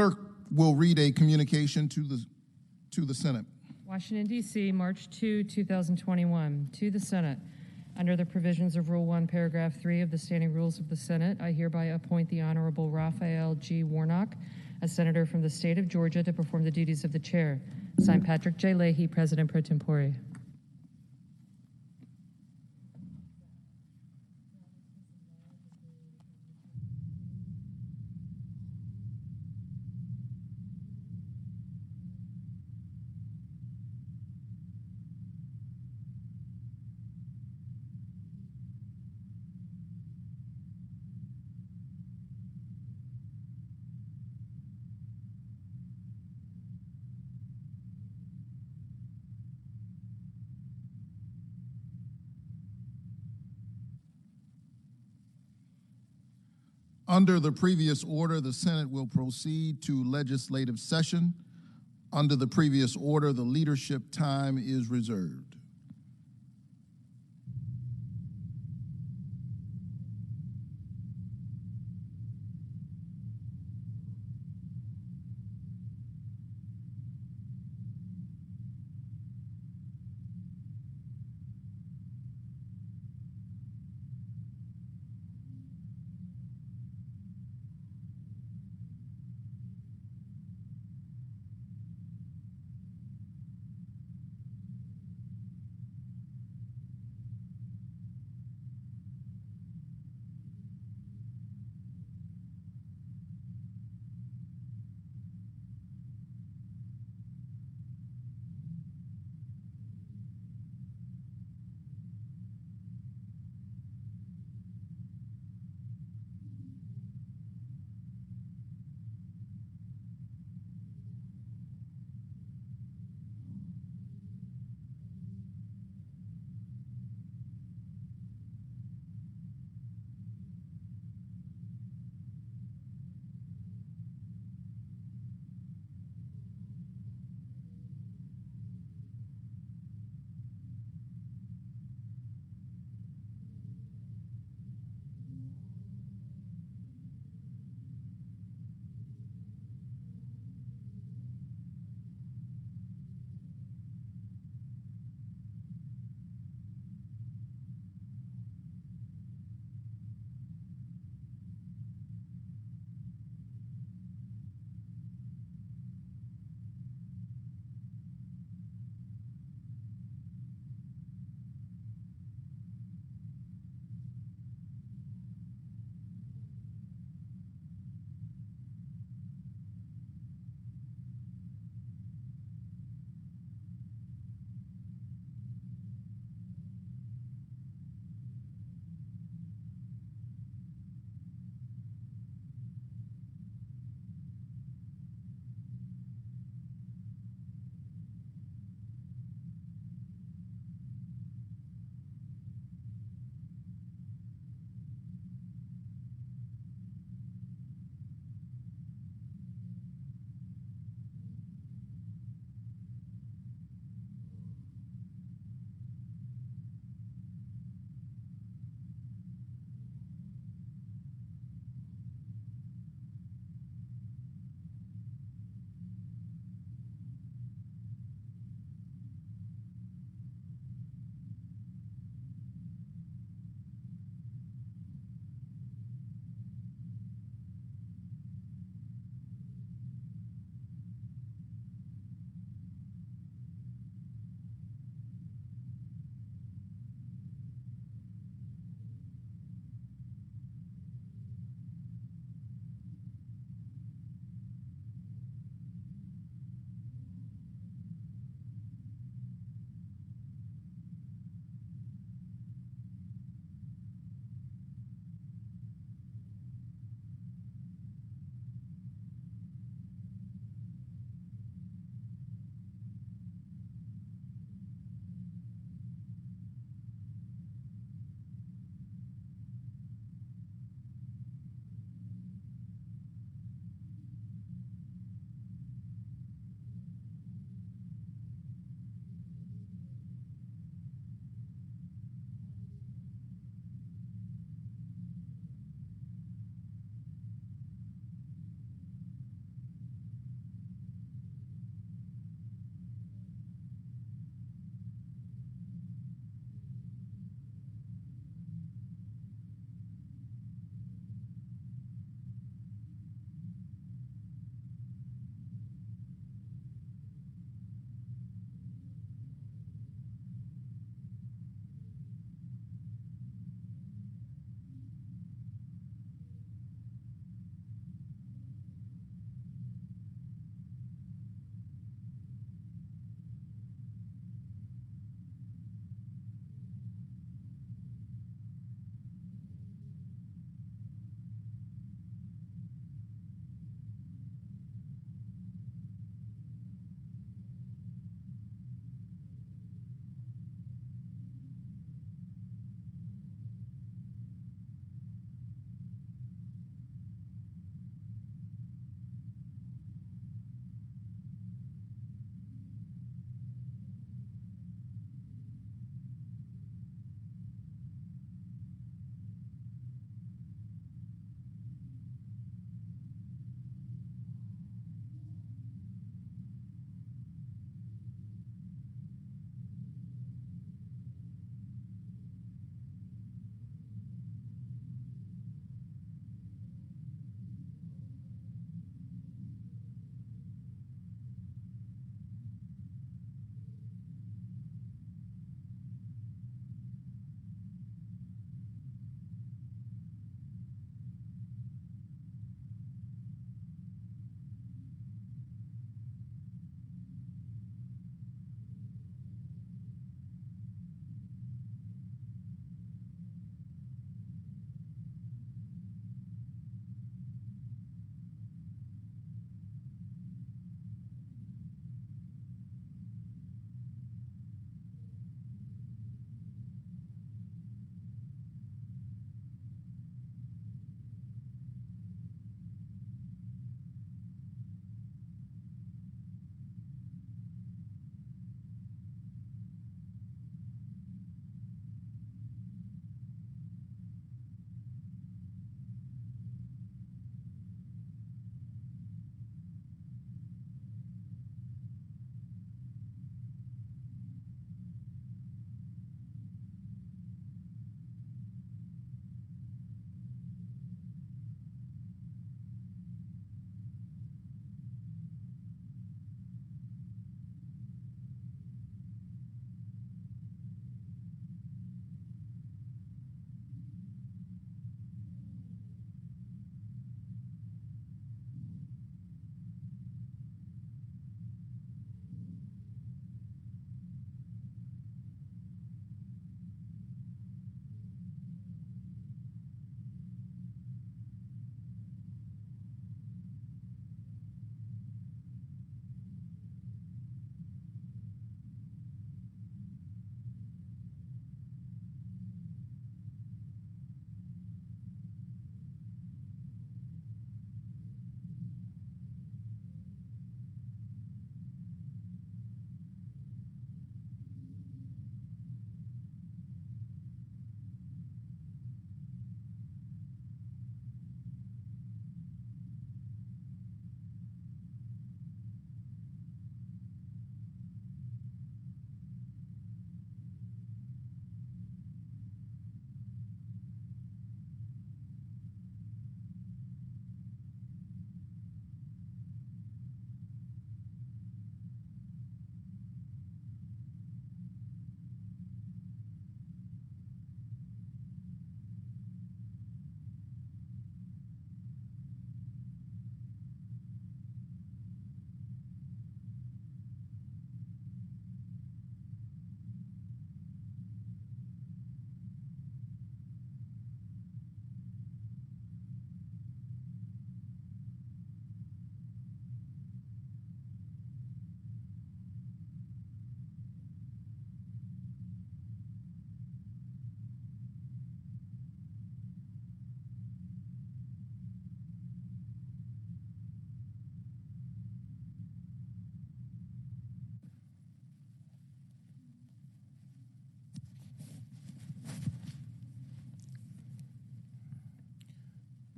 clerk will read a communication to the Senate. Washington, D.C., March 2, 2021. To the Senate. Under the provisions of Rule 1, Paragraph 3 of the Standing Rules of the Senate, I hereby appoint the Honorable Raphael G. Warnock, a senator from the state of Georgia, to perform the duties of the chair. Signed, Patrick J. Leahy, President pro tempore. Under the previous order, the Senate will proceed to legislative session. Under the previous order, the leadership time is reserved.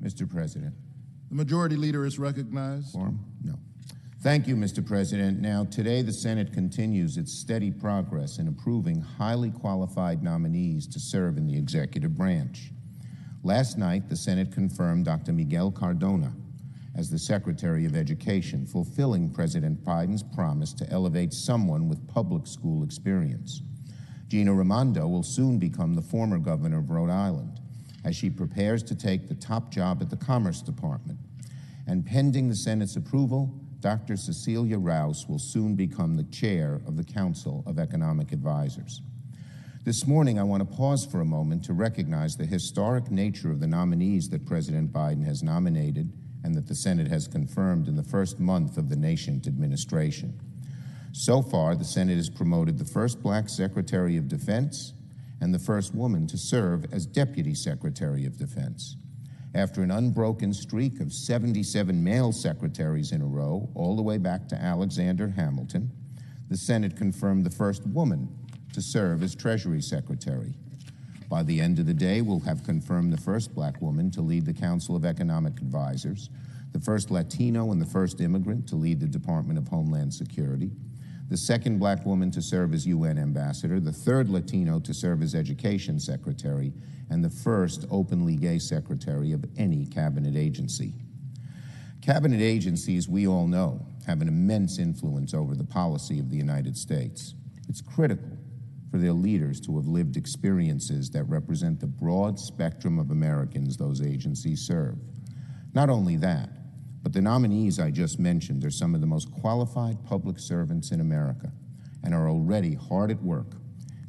Mr. President. The Majority Leader is recognized. Quorum? No. Thank you, Mr. President. Now, today the Senate continues its steady progress in approving highly qualified nominees to serve in the executive branch. Last night, the Senate confirmed Dr. Miguel Cardona as the Secretary of Education, fulfilling President Biden's promise to elevate someone with public school experience. Gina Raimondo will soon become the former governor of Rhode Island as she prepares to take the top job at the Commerce Department. And pending the Senate's approval, Dr. Cecilia Rouse will soon become the chair of the Council of Economic Advisors. This morning, I want to pause for a moment to recognize the historic nature of the nominees that President Biden has nominated and that the Senate has confirmed in the first month of the nascent administration. So far, the Senate has promoted the first black Secretary of Defense and the first woman to serve as Deputy Secretary of Defense. After an unbroken streak of 77 male secretaries in a row, all the way back to Alexander Hamilton, the Senate confirmed the first woman to serve as Treasury Secretary. By the end of the day, we'll have confirmed the first black woman to lead the Council of Economic Advisors, the first Latino and the first immigrant to lead the Department of Homeland Security, the second black woman to serve as UN ambassador, the third Latino to serve as Education Secretary, and the first openly gay secretary of any cabinet agency. Cabinet agencies, we all know, have an immense influence over the policy of the United States. It's critical for their leaders to have lived experiences that represent the broad spectrum of Americans those agencies serve. Not only that, but the nominees I just mentioned are some of the most qualified public servants in America and are already hard at work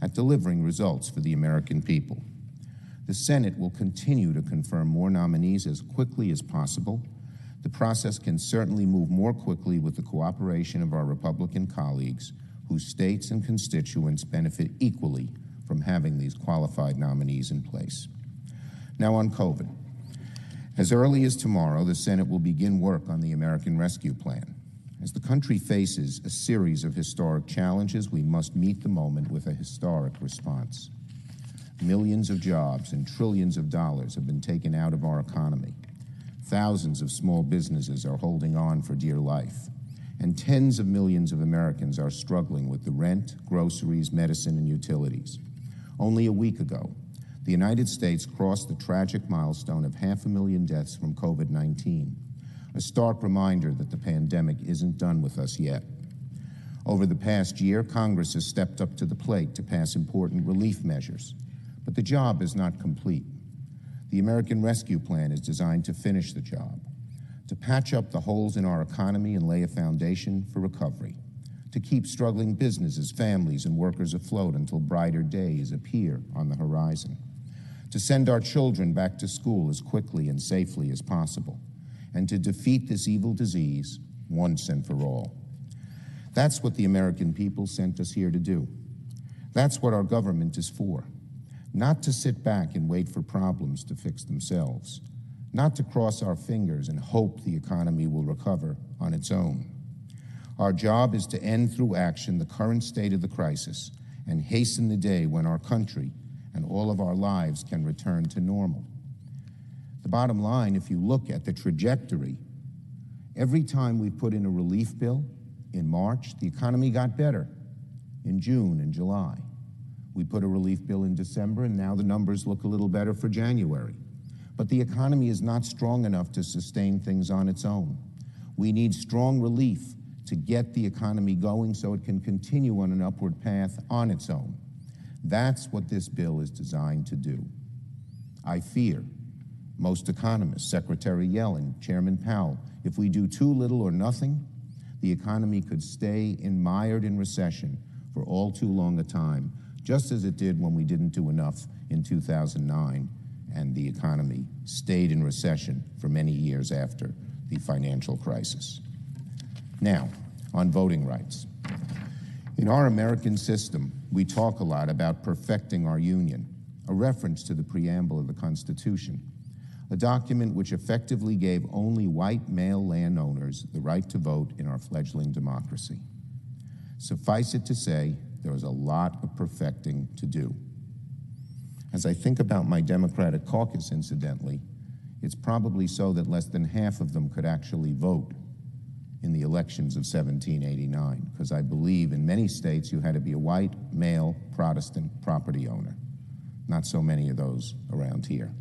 at delivering results for the American people. The Senate will continue to confirm more nominees as quickly as possible. The process can certainly move more quickly with the cooperation of our Republican colleagues, whose states and constituents benefit equally from having these qualified nominees in place. Now on COVID. As early as tomorrow, the Senate will begin work on the American Rescue Plan. As the country faces a series of historic challenges, we must meet the moment with a historic response. Millions of jobs and trillions of dollars have been taken out of our economy. Thousands of small businesses are holding on for dear life. And tens of millions of Americans are struggling with the rent, groceries, medicine, and utilities. Only a week ago, the United States crossed the tragic milestone of 500,000 deaths from COVID-19, a stark reminder that the pandemic isn't done with us yet. Over the past year, Congress has stepped up to the plate to pass important relief measures, but the job is not complete. The American Rescue Plan is designed to finish the job, to patch up the holes in our economy and lay a foundation for recovery, to keep struggling businesses, families, and workers afloat until brighter days appear on the horizon, to send our children back to school as quickly and safely as possible, and to defeat this evil disease once and for all. That's what the American people sent us here to do. That's what our government is for. Not to sit back and wait for problems to fix themselves, not to cross our fingers and hope the economy will recover on its own. Our job is to end through action the current state of the crisis and hasten the day when our country and all of our lives can return to normal. The bottom line, if you look at the trajectory, every time we put in a relief bill, in March, the economy got better. In June and July. We put a relief bill in December, and now the numbers look a little better for January. But the economy is not strong enough to sustain things on its own. We need strong relief to get the economy going so it can continue on an upward path on its own. That's what this bill is designed to do. I fear most economists, Secretary Yellen, Chairman Powell, if we do too little or nothing, the economy could stay mired in recession for all too long a time, just as it did when we didn't do enough in 2009 and the economy stayed in recession for many years after the financial crisis. Now, on voting rights. In our American system, we talk a lot about perfecting our union, a reference to the preamble of the Constitution, a document which effectively gave only white male landowners the right to vote in our fledgling democracy. Suffice it to say, there is a lot of perfecting to do. As I think about my Democratic caucus, incidentally, It's probably so that less than half of them could actually vote in the elections of 1789, because I believe in many states you had to be a white, male, Protestant property owner. Not so many of those around here.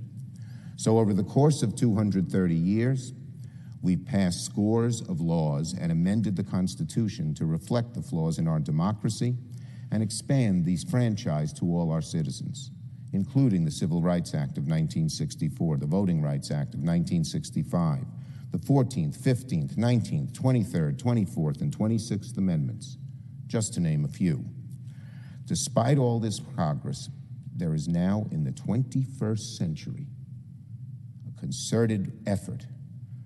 So over the course of 230 years, we've passed scores of laws and amended the Constitution to reflect the flaws in our democracy and expand these franchise to all our citizens, including the Civil Rights Act of 1964, the Voting Rights Act of 1965, the 14th, 15th, 19th, 23rd, 24th, and 26th Amendments, just to name a few. Despite all this progress, there is now, in the 21st century, a concerted effort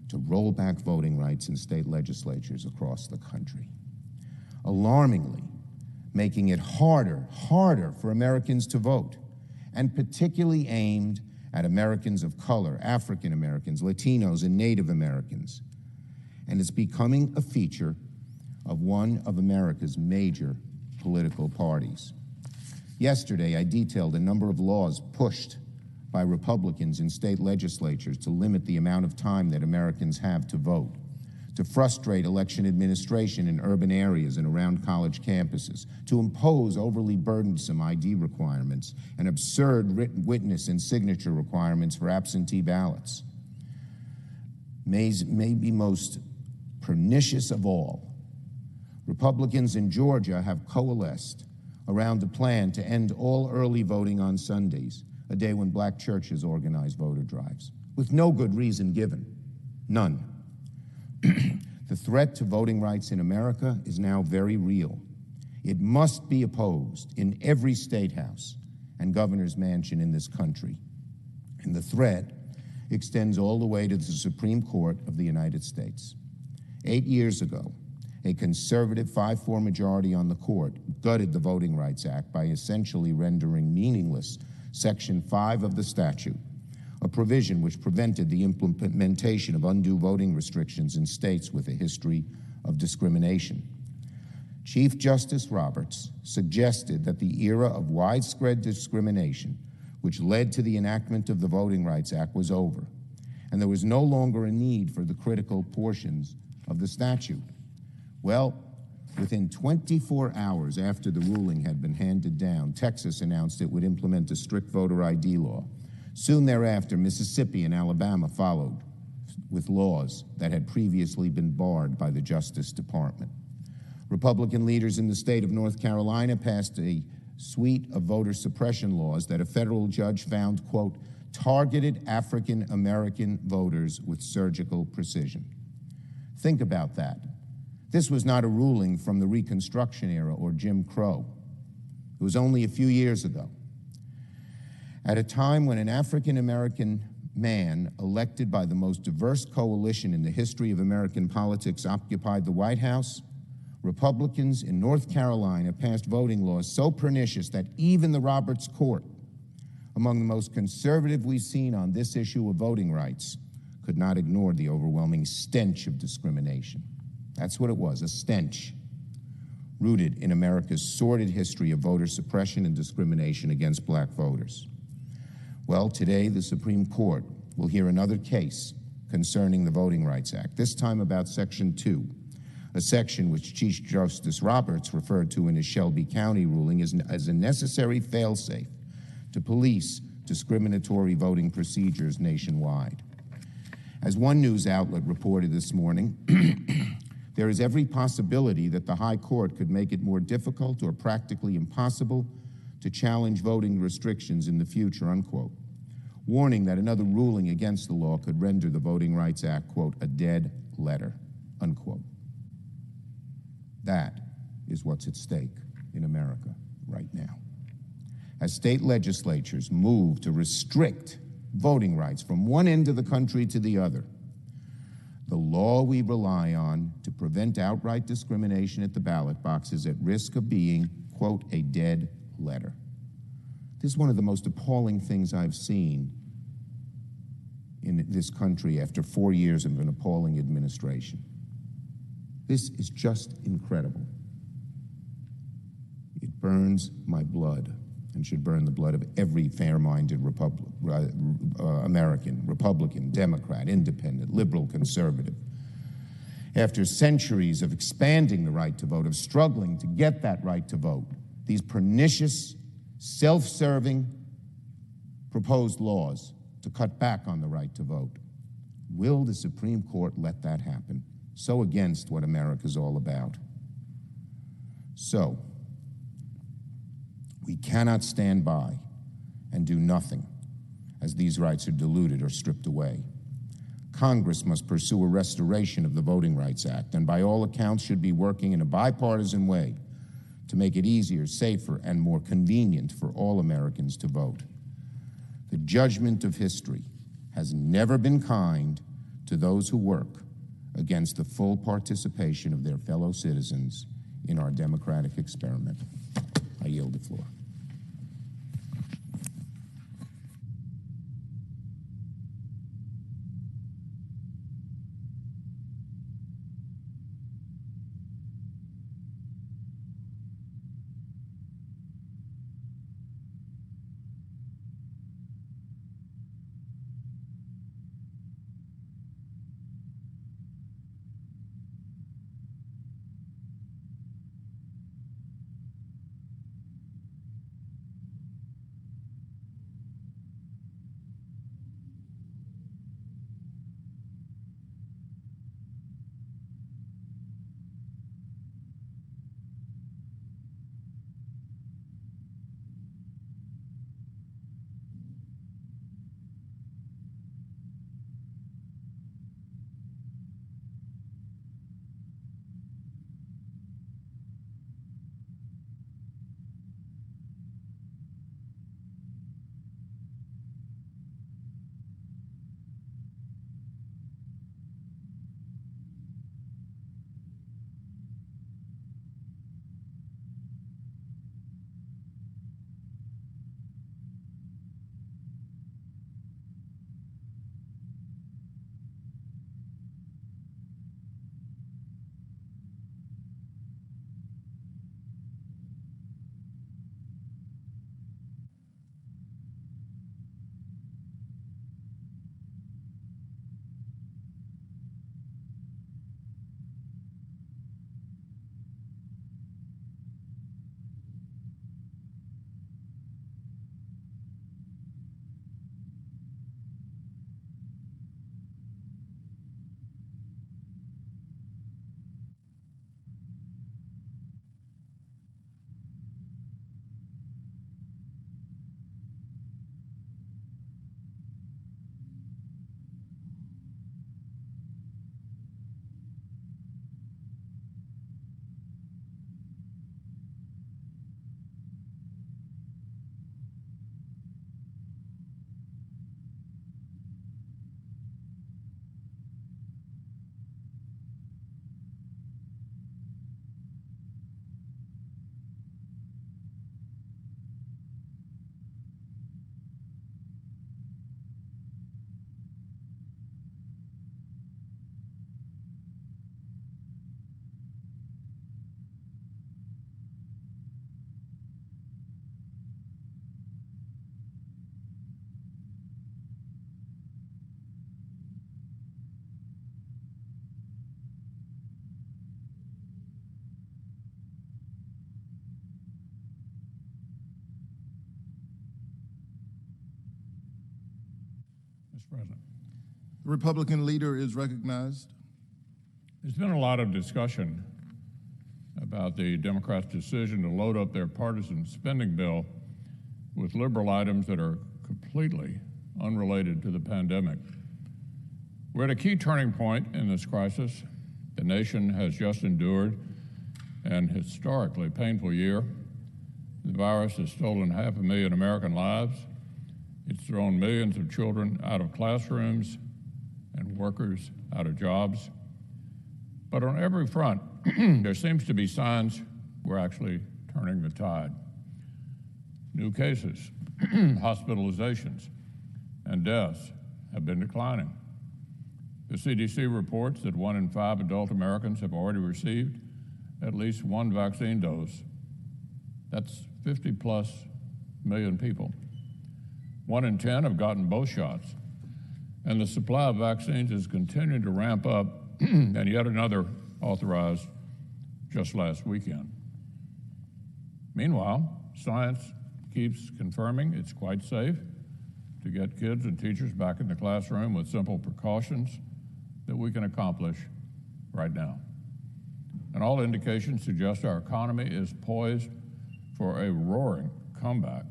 to roll back voting rights in state legislatures across the country, alarmingly making it harder for Americans to vote, and particularly aimed at Americans of color, African Americans, Latinos, and Native Americans. And it's becoming a feature of one of America's major political parties. Yesterday, I detailed a number of laws pushed by Republicans in state legislatures to limit the amount of time that Americans have to vote, to frustrate election administration in urban areas and around college campuses, to impose overly burdensome ID requirements and absurd written witness and signature requirements for absentee ballots. Maybe most pernicious of all, Republicans in Georgia have coalesced around a plan to end all early voting on Sundays, a day when black churches organize voter drives, with no good reason given. None. The threat to voting rights in America is now very real. It must be opposed in every state house and governor's mansion in this country. And the threat extends all the way to the Supreme Court of the United States. 8 years ago, a conservative 5-4 majority on the court gutted the Voting Rights Act by essentially rendering meaningless Section 5 of the statute, a provision which prevented the implementation of undue voting restrictions in states with a history of discrimination. Chief Justice Roberts suggested that the era of widespread discrimination, which led to the enactment of the Voting Rights Act, was over, and there was no longer a need for the critical portions of the statute. Well, within 24 hours after the ruling had been handed down, Texas announced it would implement a strict voter ID law. Soon thereafter, Mississippi and Alabama followed with laws that had previously been barred by the Justice Department. Republican leaders in the state of North Carolina passed a suite of voter suppression laws that a federal judge found, quote, targeted African American voters with surgical precision. Think about that. This was not a ruling from the Reconstruction era or Jim Crow. It was only a few years ago. At a time when an African American man elected by the most diverse coalition in the history of American politics occupied the White House, Republicans in North Carolina passed voting laws so pernicious that even the Roberts Court, among the most conservative we've seen on this issue of voting rights, could not ignore the overwhelming stench of discrimination. That's what it was, a stench, rooted in America's sordid history of voter suppression and discrimination against black voters. Well, today the Supreme Court will hear another case concerning the Voting Rights Act, this time about Section 2, a section which Chief Justice Roberts referred to in his Shelby County ruling as a necessary failsafe to police discriminatory voting procedures nationwide. As one news outlet reported this morning, there is every possibility that the High Court could make it more difficult or practically impossible to challenge voting restrictions in the future, unquote, warning that another ruling against the law could render the Voting Rights Act, quote, a dead letter, unquote. That is what's at stake in America right now. As state legislatures move to restrict voting rights from one end of the country to the other, the law we rely on to prevent outright discrimination at the ballot box is at risk of being, quote, a dead letter. This is one of the most appalling things I've seen in this country after 4 years of an appalling administration. This is just incredible. It burns my blood and should burn the blood of every fair-minded American, Republican, Democrat, Independent, liberal, conservative. After centuries of expanding the right to vote, of struggling to get that right to vote, these pernicious, self-serving proposed laws to cut back on the right to vote. Will the Supreme Court let that happen? So against what America's all about. So, we cannot stand by and do nothing as these rights are diluted or stripped away. Congress must pursue a restoration of the Voting Rights Act, and by all accounts should be working in a bipartisan way to make it easier, safer, and more convenient for all Americans to vote. The judgment of history has never been kind to those who work against the full participation of their fellow citizens in our democratic experiment. I yield the floor. Mr. President. The Republican leader is recognized. There's been a lot of discussion about the Democrats' decision to load up their partisan spending bill with liberal items that are completely unrelated to the pandemic. We're at a key turning point in this crisis. The nation has just endured an historically painful year. The virus has stolen 500,000 American lives. It's thrown millions of children out of classrooms and workers out of jobs. But on every front, there seems to be signs we're actually turning the tide. New cases, hospitalizations, and deaths have been declining. The CDC reports that 1 in 5 adult Americans have already received at least one vaccine dose. That's 50+ million people. 1 in 10 have gotten both shots. And the supply of vaccines is continuing to ramp up, and yet another authorized just last weekend. Meanwhile, science keeps confirming it's quite safe to get kids and teachers back in the classroom with simple precautions that we can accomplish right now. And all indications suggest our economy is poised for a roaring comeback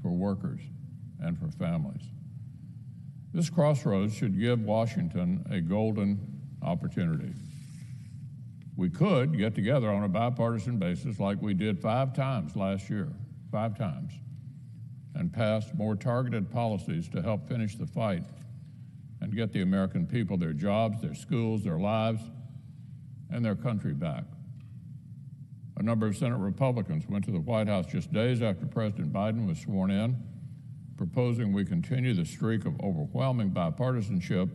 for workers and for families. This crossroads should give Washington a golden opportunity. We could get together on a bipartisan basis like we did 5 times last year, 5 times, and pass more targeted policies to help finish the fight and get the American people their jobs, their schools, their lives, and their country back. A number of Senate Republicans went to the White House just days after President Biden was sworn in, proposing we continue the streak of overwhelming bipartisanship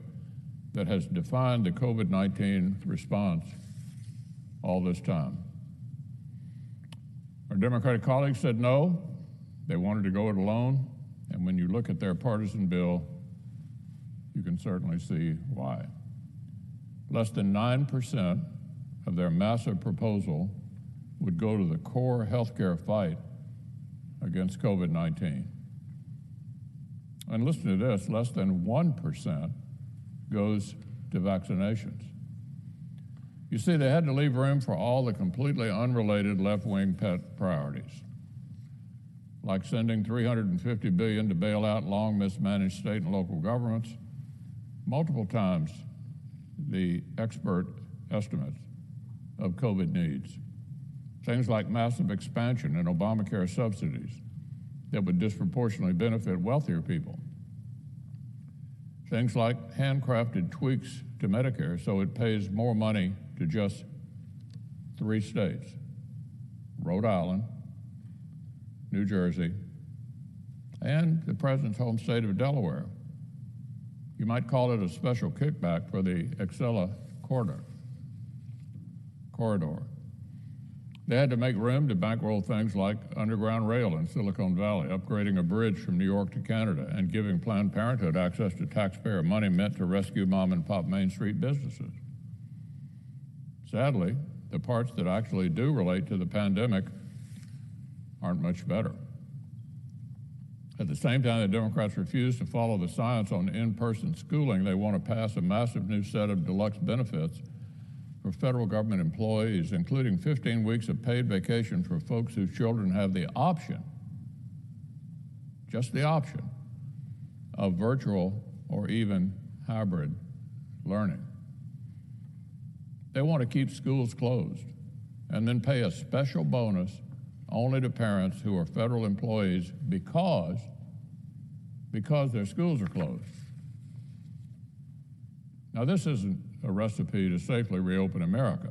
that has defined the COVID-19 response all this time. Our Democratic colleagues said no. They wanted to go it alone, and when you look at their partisan bill, you can certainly see why. Less than 9% of their massive proposal would go to the core healthcare fight against COVID-19. And listen to this, less than 1% goes to vaccinations. You see, they had to leave room for all the completely unrelated left-wing pet priorities, like sending $350 billion to bail out long mismanaged state and local governments, multiple times the expert estimates of COVID needs. Things like massive expansion in Obamacare subsidies that would disproportionately benefit wealthier people. Things like handcrafted tweaks to Medicare so it pays more money to just 3 states, Rhode Island, New Jersey, and the president's home state of Delaware. You might call it a special kickback for the Excella corridor. They had to make room to bankroll things like underground rail in Silicon Valley, upgrading a bridge from New York to Canada, and giving Planned Parenthood access to taxpayer money meant to rescue mom and pop Main Street businesses. Sadly, the parts that actually do relate to the pandemic aren't much better. At the same time, the Democrats refuse to follow the science on in-person schooling. They want to pass a massive new set of deluxe benefits for federal government employees, including 15 weeks of paid vacation for folks whose children have the option, just the option, of virtual or even hybrid learning. They want to keep schools closed and then pay a special bonus only to parents who are federal employees because their schools are closed. Now, this isn't a recipe to safely reopen America.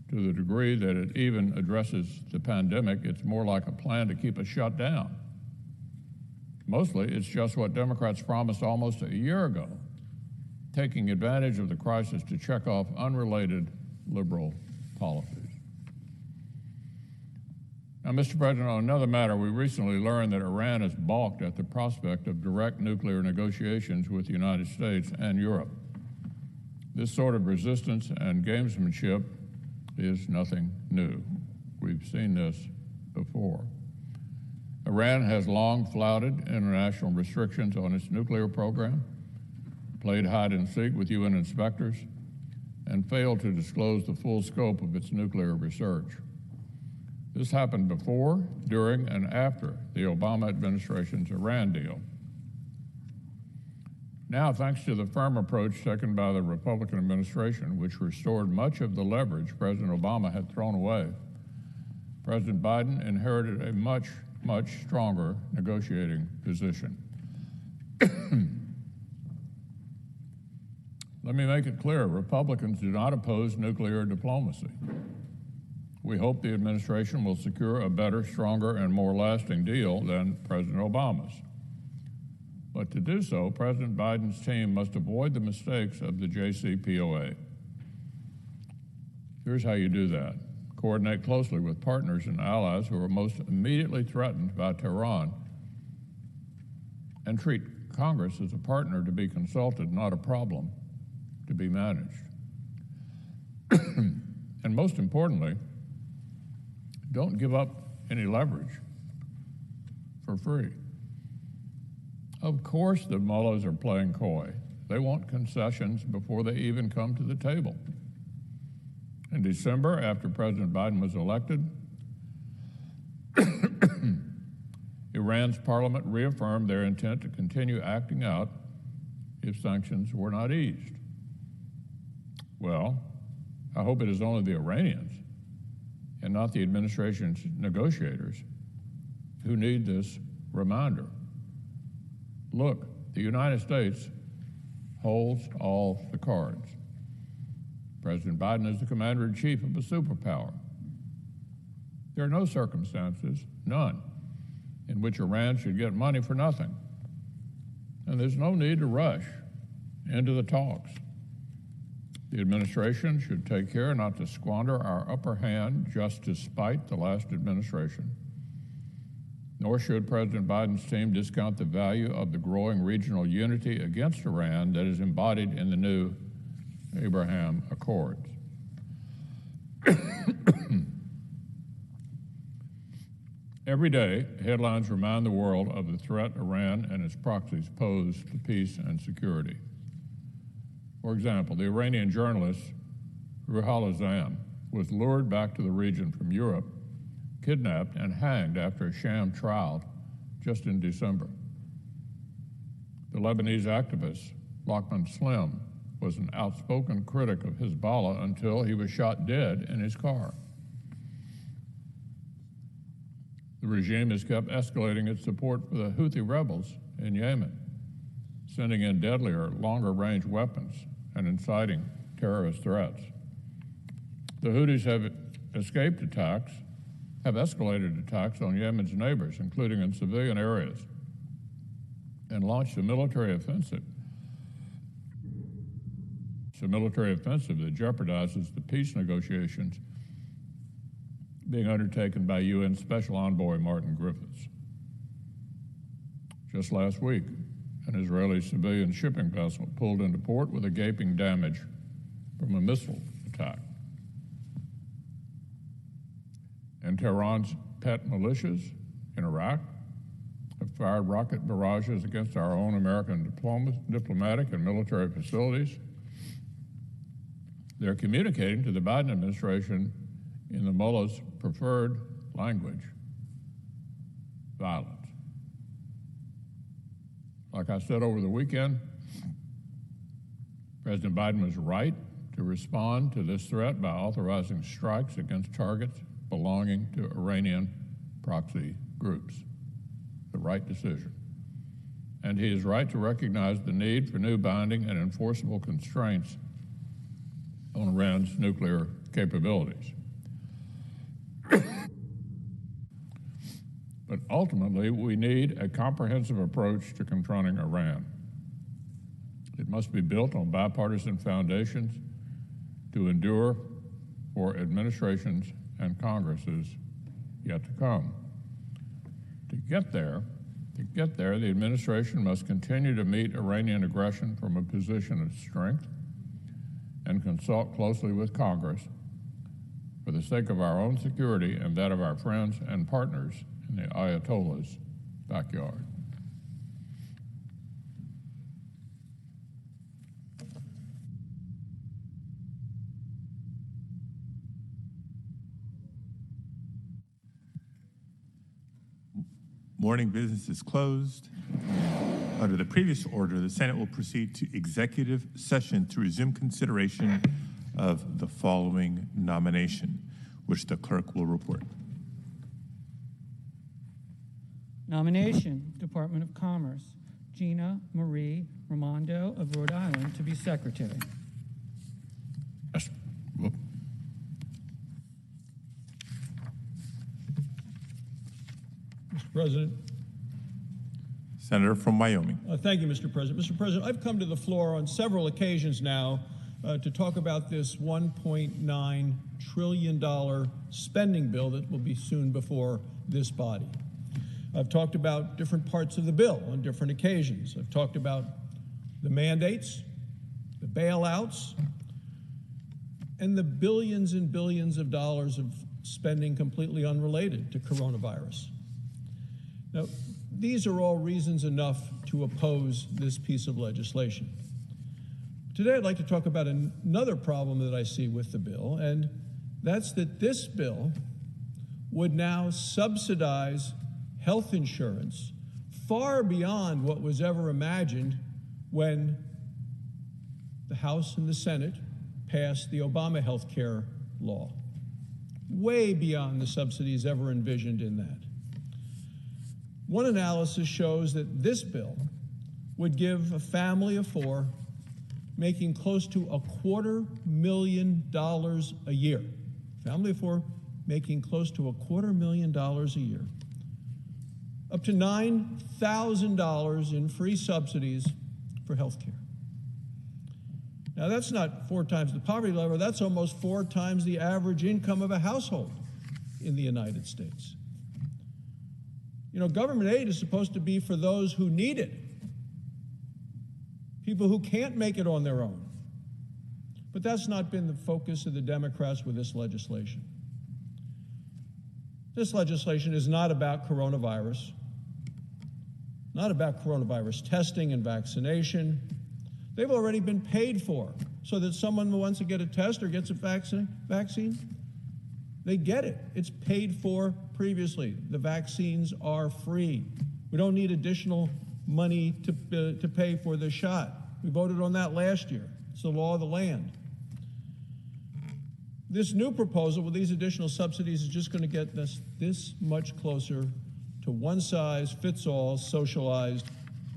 To the degree that it even addresses the pandemic, it's more like a plan to keep us shut down. Mostly, it's just what Democrats promised almost a year ago, taking advantage of the crisis to check off unrelated liberal policies. Now, Mr. President, on another matter, we recently learned that Iran has balked at the prospect of direct nuclear negotiations with the United States and Europe. This sort of resistance and gamesmanship is nothing new. We've seen this before. Iran has long flouted international restrictions on its nuclear program, played hide and seek with UN inspectors, and failed to disclose the full scope of its nuclear research. This happened before, during, and after the Obama administration's Iran deal. Now, thanks to the firm approach taken by the Republican administration, which restored much of the leverage President Obama had thrown away, President Biden inherited a much, much stronger negotiating position. Let me make it clear, Republicans do not oppose nuclear diplomacy. We hope the administration will secure a better, stronger, and more lasting deal than President Obama's. But to do so, President Biden's team must avoid the mistakes of the JCPOA. Here's how you do that. coordinate closely with partners and allies who are most immediately threatened by Tehran, and treat Congress as a partner to be consulted, not a problem to be managed. And most importantly, don't give up any leverage for free. Of course the mullahs are playing coy. They want concessions before they even come to the table. In December, after President Biden was elected, Iran's parliament reaffirmed their intent to continue acting out if sanctions were not eased. Well, I hope it is only the Iranians and not the administration's negotiators who need this reminder. Look, the United States holds all the cards. President Biden is the commander-in-chief of a superpower. There are no circumstances, none, in which Iran should get money for nothing. And there's no need to rush into the talks. The administration should take care not to squander our upper hand just to spite the last administration. Nor should President Biden's team discount the value of the growing regional unity against Iran that is embodied in the new Abraham Accords. Every day, headlines remind the world of the threat Iran and its proxies pose to peace and security. For example, the Iranian journalist Ruhollah Zam was lured back to the region from Europe, kidnapped and hanged after a sham trial just in December. The Lebanese activist Lachman Slim was an outspoken critic of Hezbollah until he was shot dead in his car. The regime has kept escalating its support for the Houthi rebels in Yemen, sending in deadlier, longer-range weapons and inciting terrorist threats. The Houthis have escalated attacks on Yemen's neighbors, including in civilian areas, and launched a military offensive. It's a military offensive that jeopardizes the peace negotiations being undertaken by UN Special Envoy Martin Griffiths. Just last week, an Israeli civilian shipping vessel pulled into port with a gaping damage from a missile attack. And Tehran's pet militias in Iraq have fired rocket barrages against our own American diplomatic and military facilities. They're communicating to the Biden administration in the mullah's preferred language: violence. Like I said over the weekend, President Biden was right to respond to this threat by authorizing strikes against targets belonging to Iranian proxy groups. The right decision. And he is right to recognize the need for new binding and enforceable constraints on Iran's nuclear capabilities. But ultimately, we need a comprehensive approach to confronting Iran. It must be built on bipartisan foundations to endure for administrations and Congresses yet to come. To get there, the administration must continue to meet Iranian aggression from a position of strength and consult closely with Congress for the sake of our own security and that of our friends and partners in the Ayatollah's backyard. Morning business is closed. Under the previous order, the Senate will proceed to executive session to resume consideration of the following nomination, which the clerk will report. Nomination, Department of Commerce, Gina Marie Raimondo of Rhode Island to be secretary. Yes. Mr. President. Senator from Wyoming. Thank you, Mr. President. Mr. President, I've come to the floor on several occasions now to talk about this $1.9 trillion spending bill that will be soon before this body. I've talked about different parts of the bill on different occasions. I've talked about the mandates, the bailouts, and the billions and billions of dollars of spending completely unrelated to coronavirus. Now, these are all reasons enough to oppose this piece of legislation. Today, I'd like to talk about another problem that I see with the bill, and that's that this bill would now subsidize health insurance far beyond what was ever imagined when the House and the Senate passed the Obama health care law. Way beyond the subsidies ever envisioned in that. One analysis shows that this bill would give a family of four making close to $250,000 a year. Family of four making close to $250,000 a year. Up to $9,000 in free subsidies for health care. Now, that's not 4 times the poverty level, that's almost 4 times the average income of a household in the United States. You know, government aid is supposed to be for those who need it, people who can't make it on their own. But that's not been the focus of the Democrats with this legislation. This legislation is not about coronavirus, not about coronavirus testing and vaccination. They've already been paid for, so that someone who wants to get a test or gets a vaccine, they get it. It's paid for previously. The vaccines are free. We don't need additional money to pay for the shot. We voted on that last year. It's the law of the land. This new proposal with these additional subsidies is just going to get us this much closer to one-size-fits-all socialized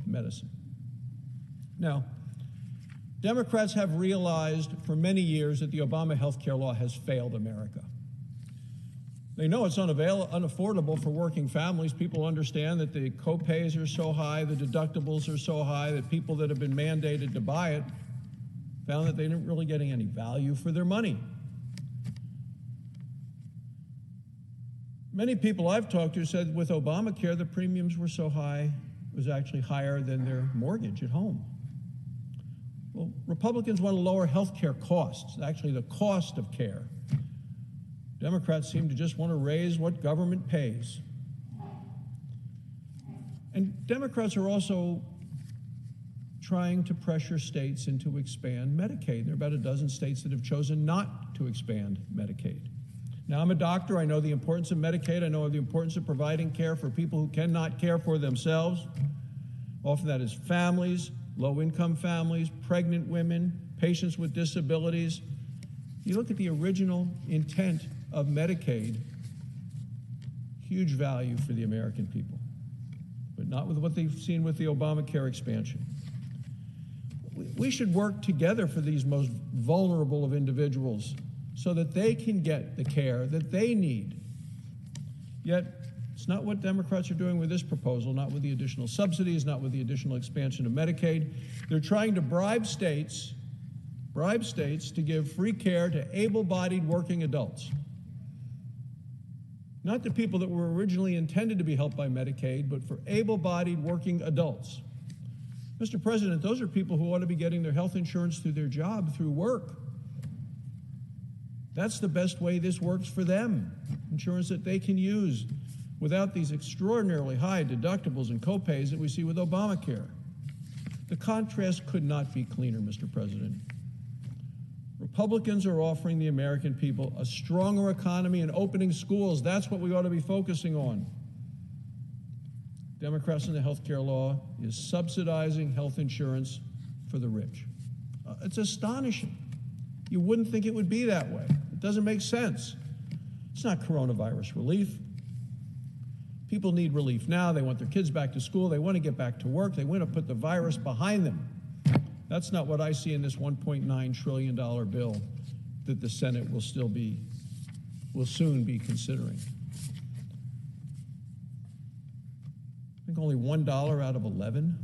medicine. Now, Democrats have realized for many years that the Obama health care law has failed America. They know it's unaffordable for working families. People understand that the co-pays are so high, the deductibles are so high, that people that have been mandated to buy it found that they didn't really get any value for their money. Many people I've talked to said with Obamacare, the premiums were so high, it was actually higher than their mortgage at home. Well, Republicans want to lower health care costs, actually the cost of care. Democrats seem to just want to raise what government pays. And Democrats are also trying to pressure states into expand Medicaid. There are about a dozen states that have chosen not to expand Medicaid. Now, I'm a doctor. I know the importance of Medicaid. I know the importance of providing care for people who cannot care for themselves. Often that is families, low-income families, pregnant women, patients with disabilities. You look at the original intent of Medicaid, huge value for the American people, but not with what they've seen with the Obamacare expansion. We should work together for these most vulnerable of individuals so that they can get the care that they need. Yet, it's not what Democrats are doing with this proposal, not with the additional subsidies, not with the additional expansion of Medicaid. They're trying to bribe states to give free care to able-bodied working adults. Not the people that were originally intended to be helped by Medicaid, but for able-bodied working adults. Mr. President, those are people who ought to be getting their health insurance through their job, through work. That's the best way this works for them, insurance that they can use without these extraordinarily high deductibles and copays that we see with Obamacare. The contrast could not be cleaner, Mr. President. Republicans are offering the American people a stronger economy and opening schools. That's what we ought to be focusing on. Democrats in the health care law is subsidizing health insurance for the rich. It's astonishing. You wouldn't think it would be that way. It doesn't make sense. It's not coronavirus relief. People need relief now. They want their kids back to school. They want to get back to work. They want to put the virus behind them. That's not what I see in this $1.9 trillion bill that the Senate will soon be considering. I think only $1 out of 11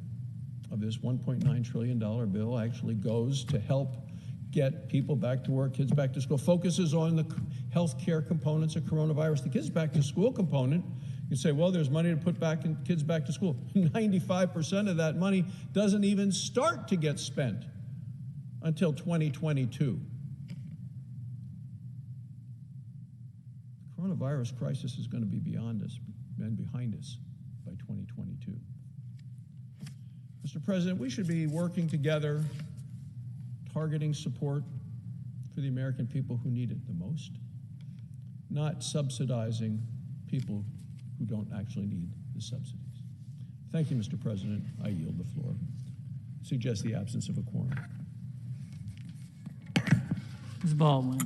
of this $1.9 trillion bill actually goes to help get people back to work, kids back to school. Focuses on the health care components of coronavirus. The kids back to school component, you say, well, there's money to put back in kids back to school. 95% of that money doesn't even start to get spent until 2022. The coronavirus crisis is going to be beyond us and behind us by 2022. Mr. President, we should be working together, targeting support for the American people who need it the most, not subsidizing people who don't actually need the subsidies. Thank you, Mr. President. I yield the floor. Suggest the absence of a quorum. Ms. Baldwin.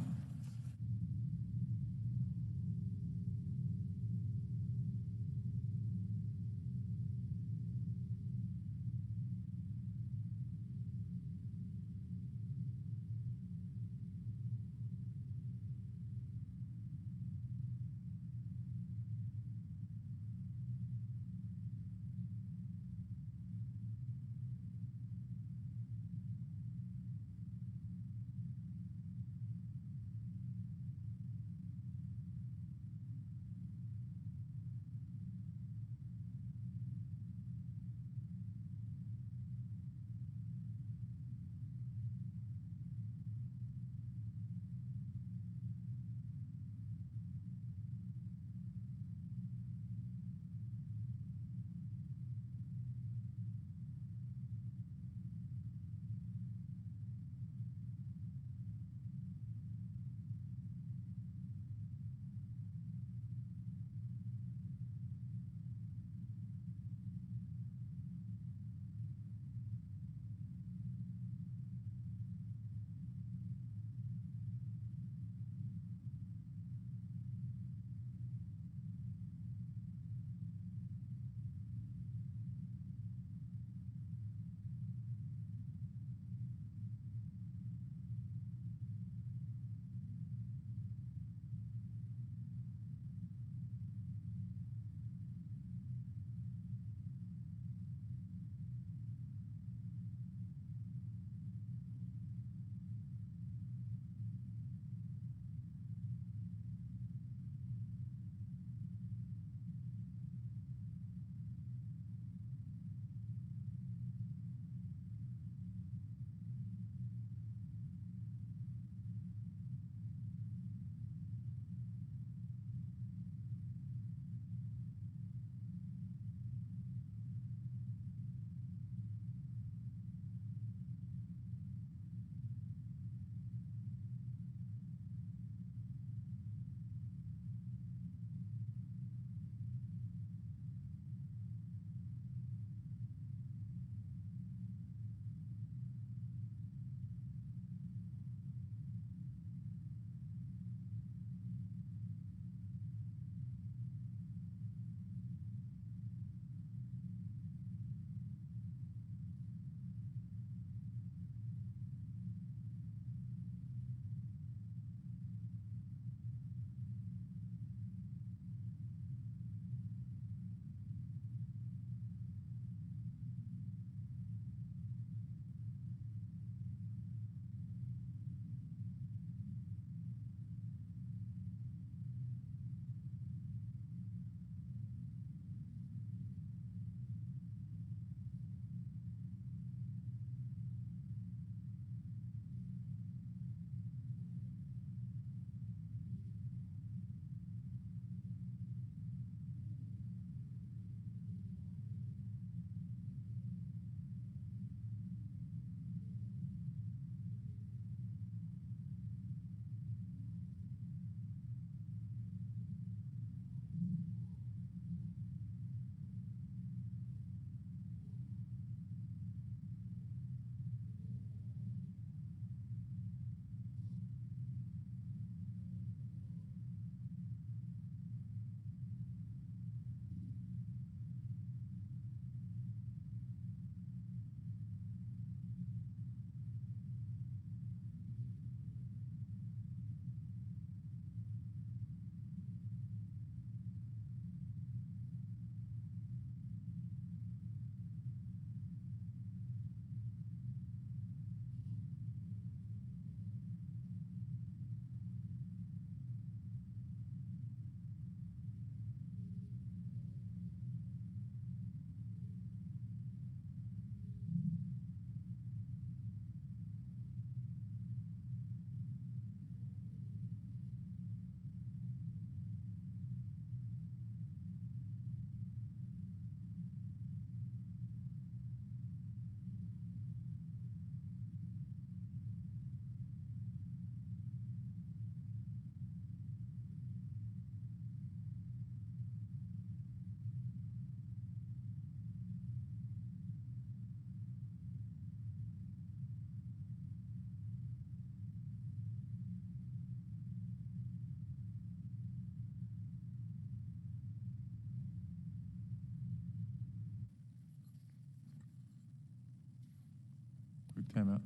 Quick timeout.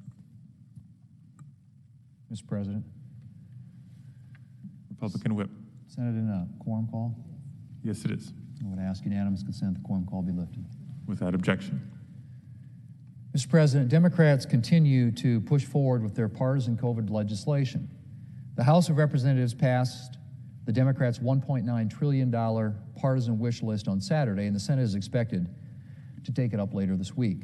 Mr. President, Republican whip. Senate in a quorum call. Yes, it is. I would ask unanimous consent the quorum call be lifted. Without objection. Mr. President, Democrats continue to push forward with their partisan COVID legislation. The House of Representatives passed the Democrats' $1.9 trillion partisan wish list on Saturday, and the Senate is expected to take it up later this week.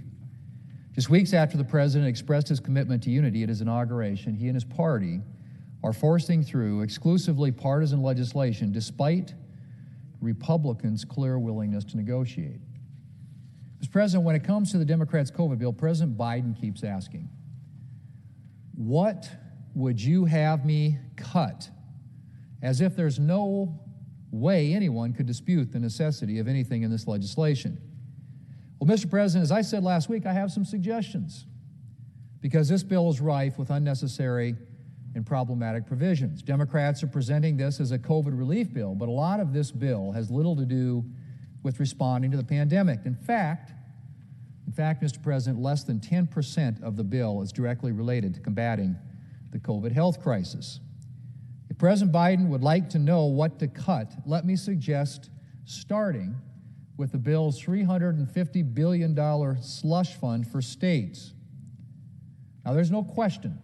Just weeks after the President expressed his commitment to unity at his inauguration, he and his party are forcing through exclusively partisan legislation despite Republicans' clear willingness to negotiate. Mr. President, when it comes to the Democrats' COVID bill, President Biden keeps asking, what would you have me cut? As if there's no way anyone could dispute the necessity of anything in this legislation. Well, Mr. President, as I said last week, I have some suggestions because this bill is rife with unnecessary and problematic provisions. Democrats are presenting this as a COVID relief bill, but a lot of this bill has little to do with responding to the pandemic. In fact, Mr. President, less than 10% of the bill is directly related to combating the COVID health crisis. If President Biden would like to know what to cut, let me suggest starting with the bill's $350 billion slush fund for states. Now, there's no question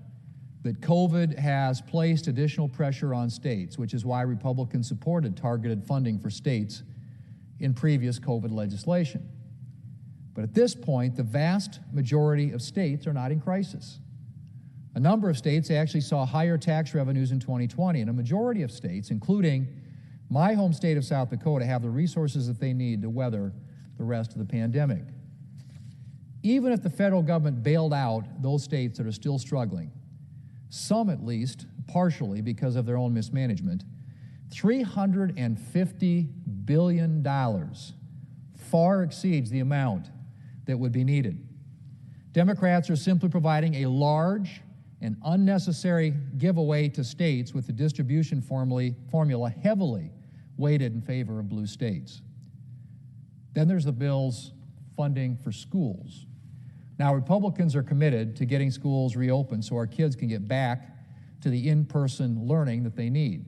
that COVID has placed additional pressure on states, which is why Republicans supported targeted funding for states in previous COVID legislation. But at this point, the vast majority of states are not in crisis. A number of states actually saw higher tax revenues in 2020, and a majority of states, including my home state of South Dakota, have the resources that they need to weather the rest of the pandemic. Even if the federal government bailed out those states that are still struggling, some at least, partially because of their own mismanagement, $350 billion far exceeds the amount that would be needed. Democrats are simply providing a large and unnecessary giveaway to states with the distribution formula heavily weighted in favor of blue states. Then there's the bill's funding for schools. Now, Republicans are committed to getting schools reopened so our kids can get back to the in-person learning that they need.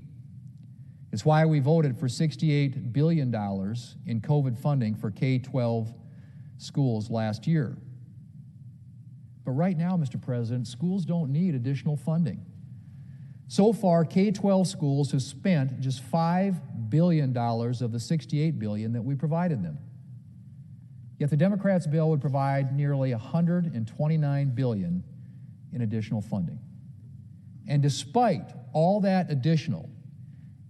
It's why we voted for $68 billion in COVID funding for K-12 schools last year. But right now, Mr. President, schools don't need additional funding. So far, K-12 schools have spent just $5 billion of the $68 billion that we provided them. Yet the Democrats' bill would provide nearly $129 billion in additional funding. And despite all that additional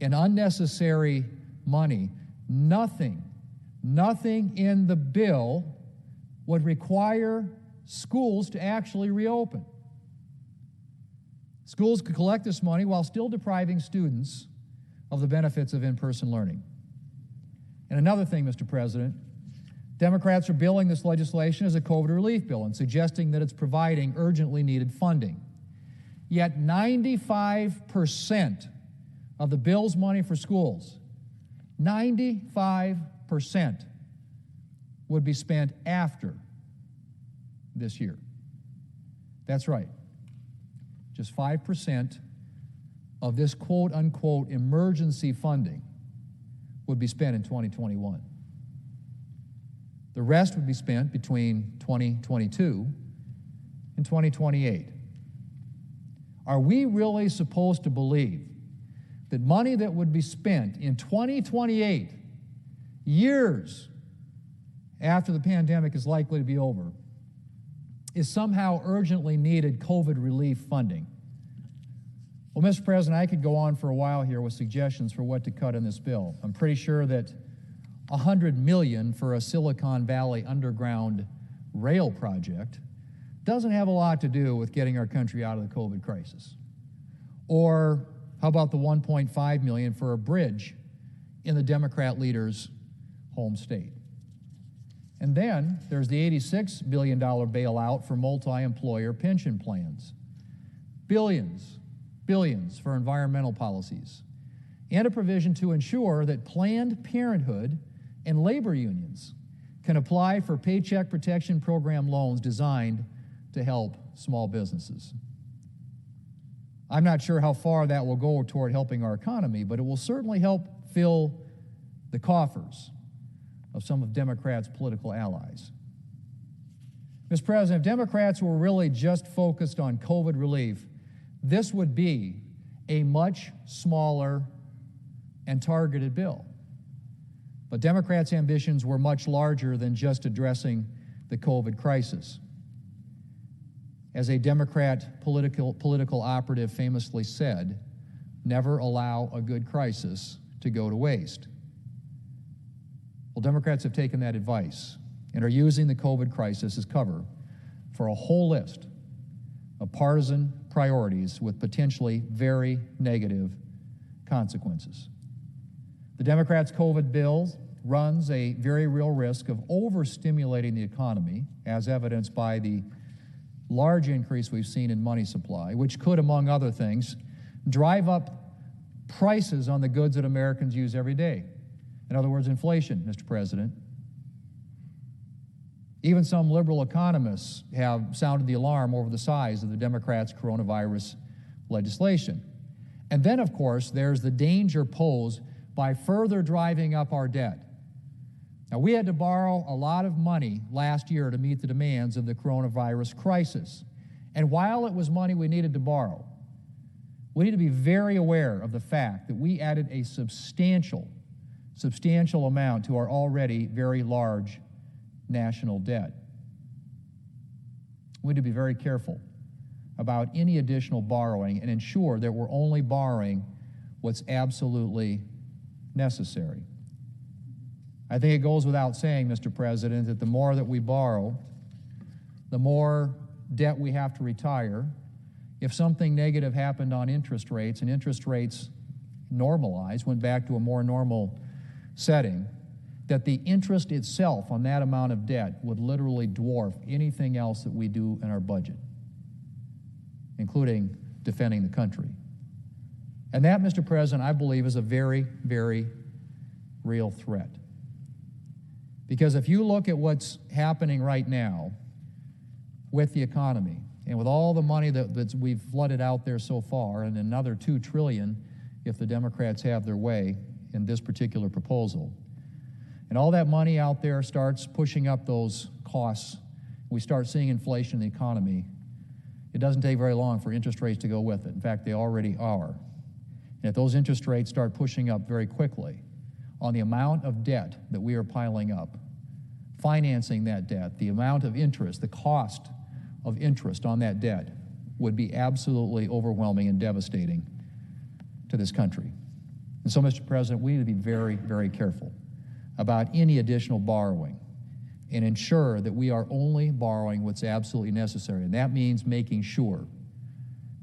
and unnecessary money, nothing in the bill would require schools to actually reopen. Schools could collect this money while still depriving students of the benefits of in-person learning. And another thing, Mr. President, Democrats are billing this legislation as a COVID relief bill and suggesting that it's providing urgently needed funding. Yet 95% of the bill's money for schools, 95% would be spent after this year. That's right. Just 5% of this quote-unquote emergency funding would be spent in 2021. The rest would be spent between 2022 and 2028. Are we really supposed to believe that money that would be spent in 2028, years after the pandemic is likely to be over, is somehow urgently needed COVID relief funding? Well, Mr. President, I could go on for a while here with suggestions for what to cut in this bill. I'm pretty sure that $100 million for a Silicon Valley underground rail project doesn't have a lot to do with getting our country out of the COVID crisis. Or how about the $1.5 million for a bridge in the Democrat leader's home state? And then there's the $86 billion bailout for multi-employer pension plans. Billions for environmental policies. And a provision to ensure that Planned Parenthood and labor unions can apply for Paycheck Protection Program loans designed to help small businesses. I'm not sure how far that will go toward helping our economy, but it will certainly help fill the coffers of some of Democrats' political allies. Mr. President, if Democrats were really just focused on COVID relief, this would be a much smaller and targeted bill. But Democrats' ambitions were much larger than just addressing the COVID crisis. As a Democrat political operative famously said, never allow a good crisis to go to waste. Well, Democrats have taken that advice and are using the COVID crisis as cover for a whole list of partisan priorities with potentially very negative consequences. The Democrats' COVID bill runs a very real risk of overstimulating the economy, as evidenced by the large increase we've seen in money supply, which could, among other things, drive up prices on the goods that Americans use every day. In other words, inflation, Mr. President. Even some liberal economists have sounded the alarm over the size of the Democrats' coronavirus legislation. And then, of course, there's the danger posed by further driving up our debt. Now, we had to borrow a lot of money last year to meet the demands of the coronavirus crisis. And while it was money we needed to borrow, we need to be very aware of the fact that we added a substantial amount to our already very large national debt. We need to be very careful about any additional borrowing and ensure that we're only borrowing what's absolutely necessary. I think it goes without saying, Mr. President, that the more that we borrow, the more debt we have to retire. If something negative happened on interest rates and interest rates normalized, went back to a more normal setting, that the interest itself on that amount of debt would literally dwarf anything else that we do in our budget, including defending the country. And that, Mr. President, I believe is a very, very real threat. Because if you look at what's happening right now with the economy and with all the money that we've flooded out there so far, and another $2 trillion if the Democrats have their way in this particular proposal, and all that money out there starts pushing up those costs, we start seeing inflation in the economy, it doesn't take very long for interest rates to go with it. In fact, they already are. And if those interest rates start pushing up very quickly on the amount of debt that we are piling up, financing that debt, the amount of interest, the cost of interest on that debt would be absolutely overwhelming and devastating to this country. And so, Mr. President, we need to be very, very careful about any additional borrowing and ensure that we are only borrowing what's absolutely necessary. And that means making sure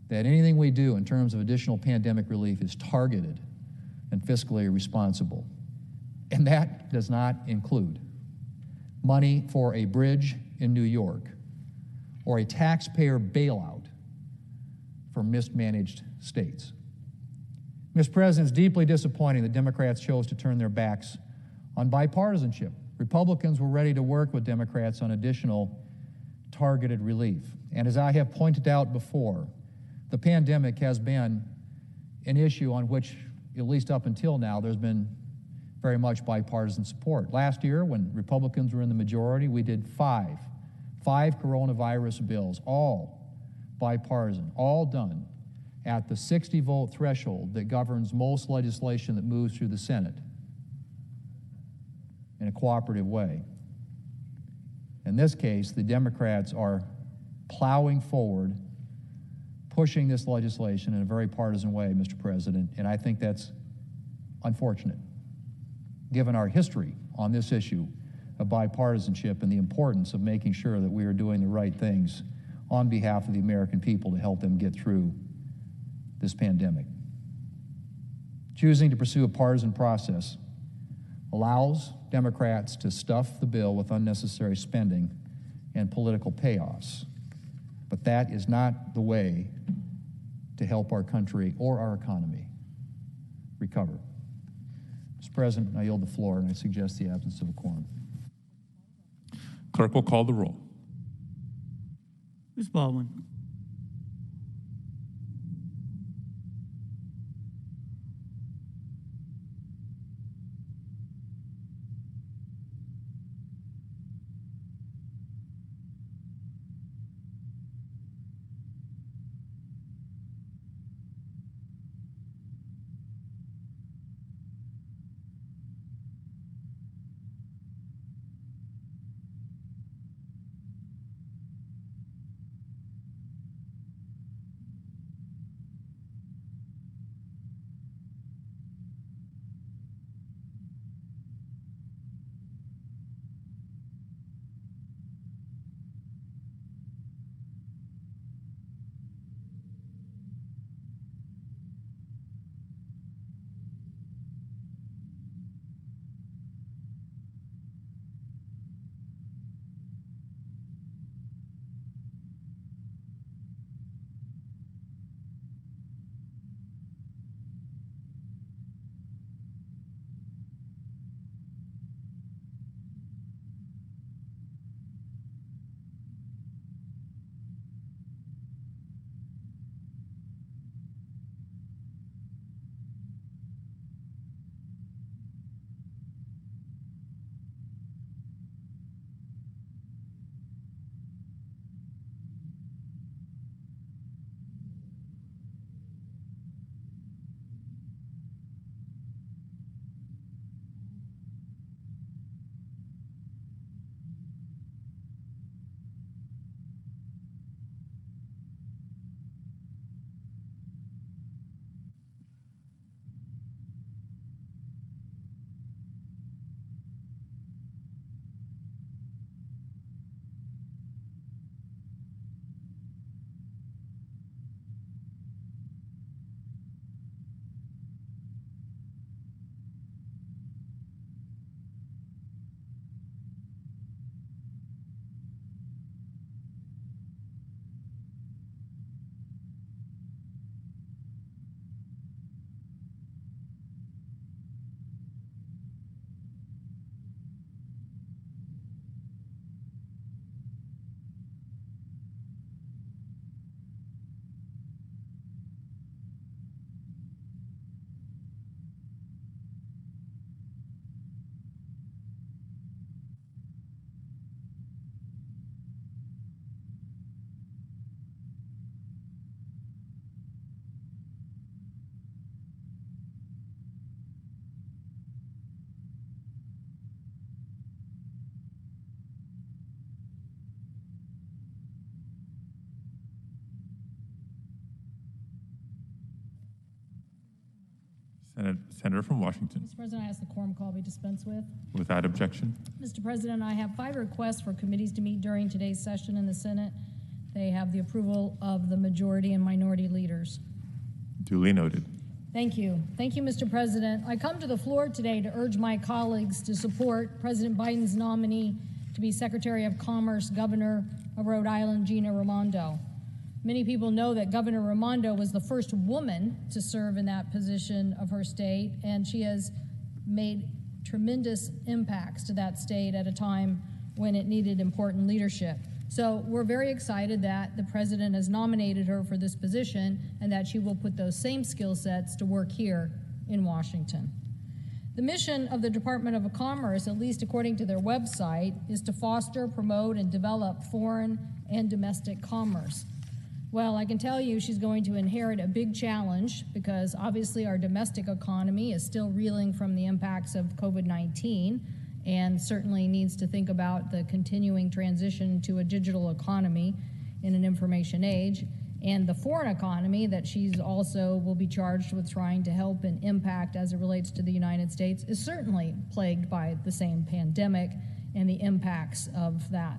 that anything we do in terms of additional pandemic relief is targeted and fiscally responsible. And that does not include money for a bridge in New York or a taxpayer bailout for mismanaged states. Mr. President, it's deeply disappointing that Democrats chose to turn their backs on bipartisanship. Republicans were ready to work with Democrats on additional targeted relief. And as I have pointed out before, the pandemic has been an issue on which, at least up until now, there's been very much bipartisan support. Last year, when Republicans were in the majority, we did five coronavirus bills, all bipartisan, all done at the 60-vote threshold that governs most legislation that moves through the Senate in a cooperative way. In this case, the Democrats are plowing forward, pushing this legislation in a very partisan way, Mr. President, and I think that's unfortunate, given our history on this issue of bipartisanship and the importance of making sure that we are doing the right things on behalf of the American people to help them get through this pandemic. Choosing to pursue a partisan process allows Democrats to stuff the bill with unnecessary spending and political payoffs. But that is not the way to help our country or our economy recover. Mr. President, I yield the floor, and I suggest the absence of a quorum. Clerk will call the roll. Ms. Baldwin. Senator from Washington. Mr. President, I ask the quorum call be dispensed with. Without objection. Mr. President, I have 5 requests for committees to meet during today's session in the Senate. They have the approval of the majority and minority leaders. Duly noted. Thank you. Thank you, Mr. President. I come to the floor today to urge my colleagues to support President Biden's nominee to be Secretary of Commerce, Governor of Rhode Island, Gina Raimondo. Many people know that Governor Raimondo was the first woman to serve in that position of her state, and she has made tremendous impacts to that state at a time when it needed important leadership. So we're very excited that the president has nominated her for this position and that she will put those same skill sets to work here in Washington. The mission of the Department of Commerce, at least according to their website, is to foster, promote, and develop foreign and domestic commerce. Well, I can tell you she's going to inherit a big challenge because obviously our domestic economy is still reeling from the impacts of COVID-19 and certainly needs to think about the continuing transition to a digital economy in an information age, and the foreign economy that she's also will be charged with trying to help and impact as it relates to the United States is certainly plagued by the same pandemic and the impacts of that.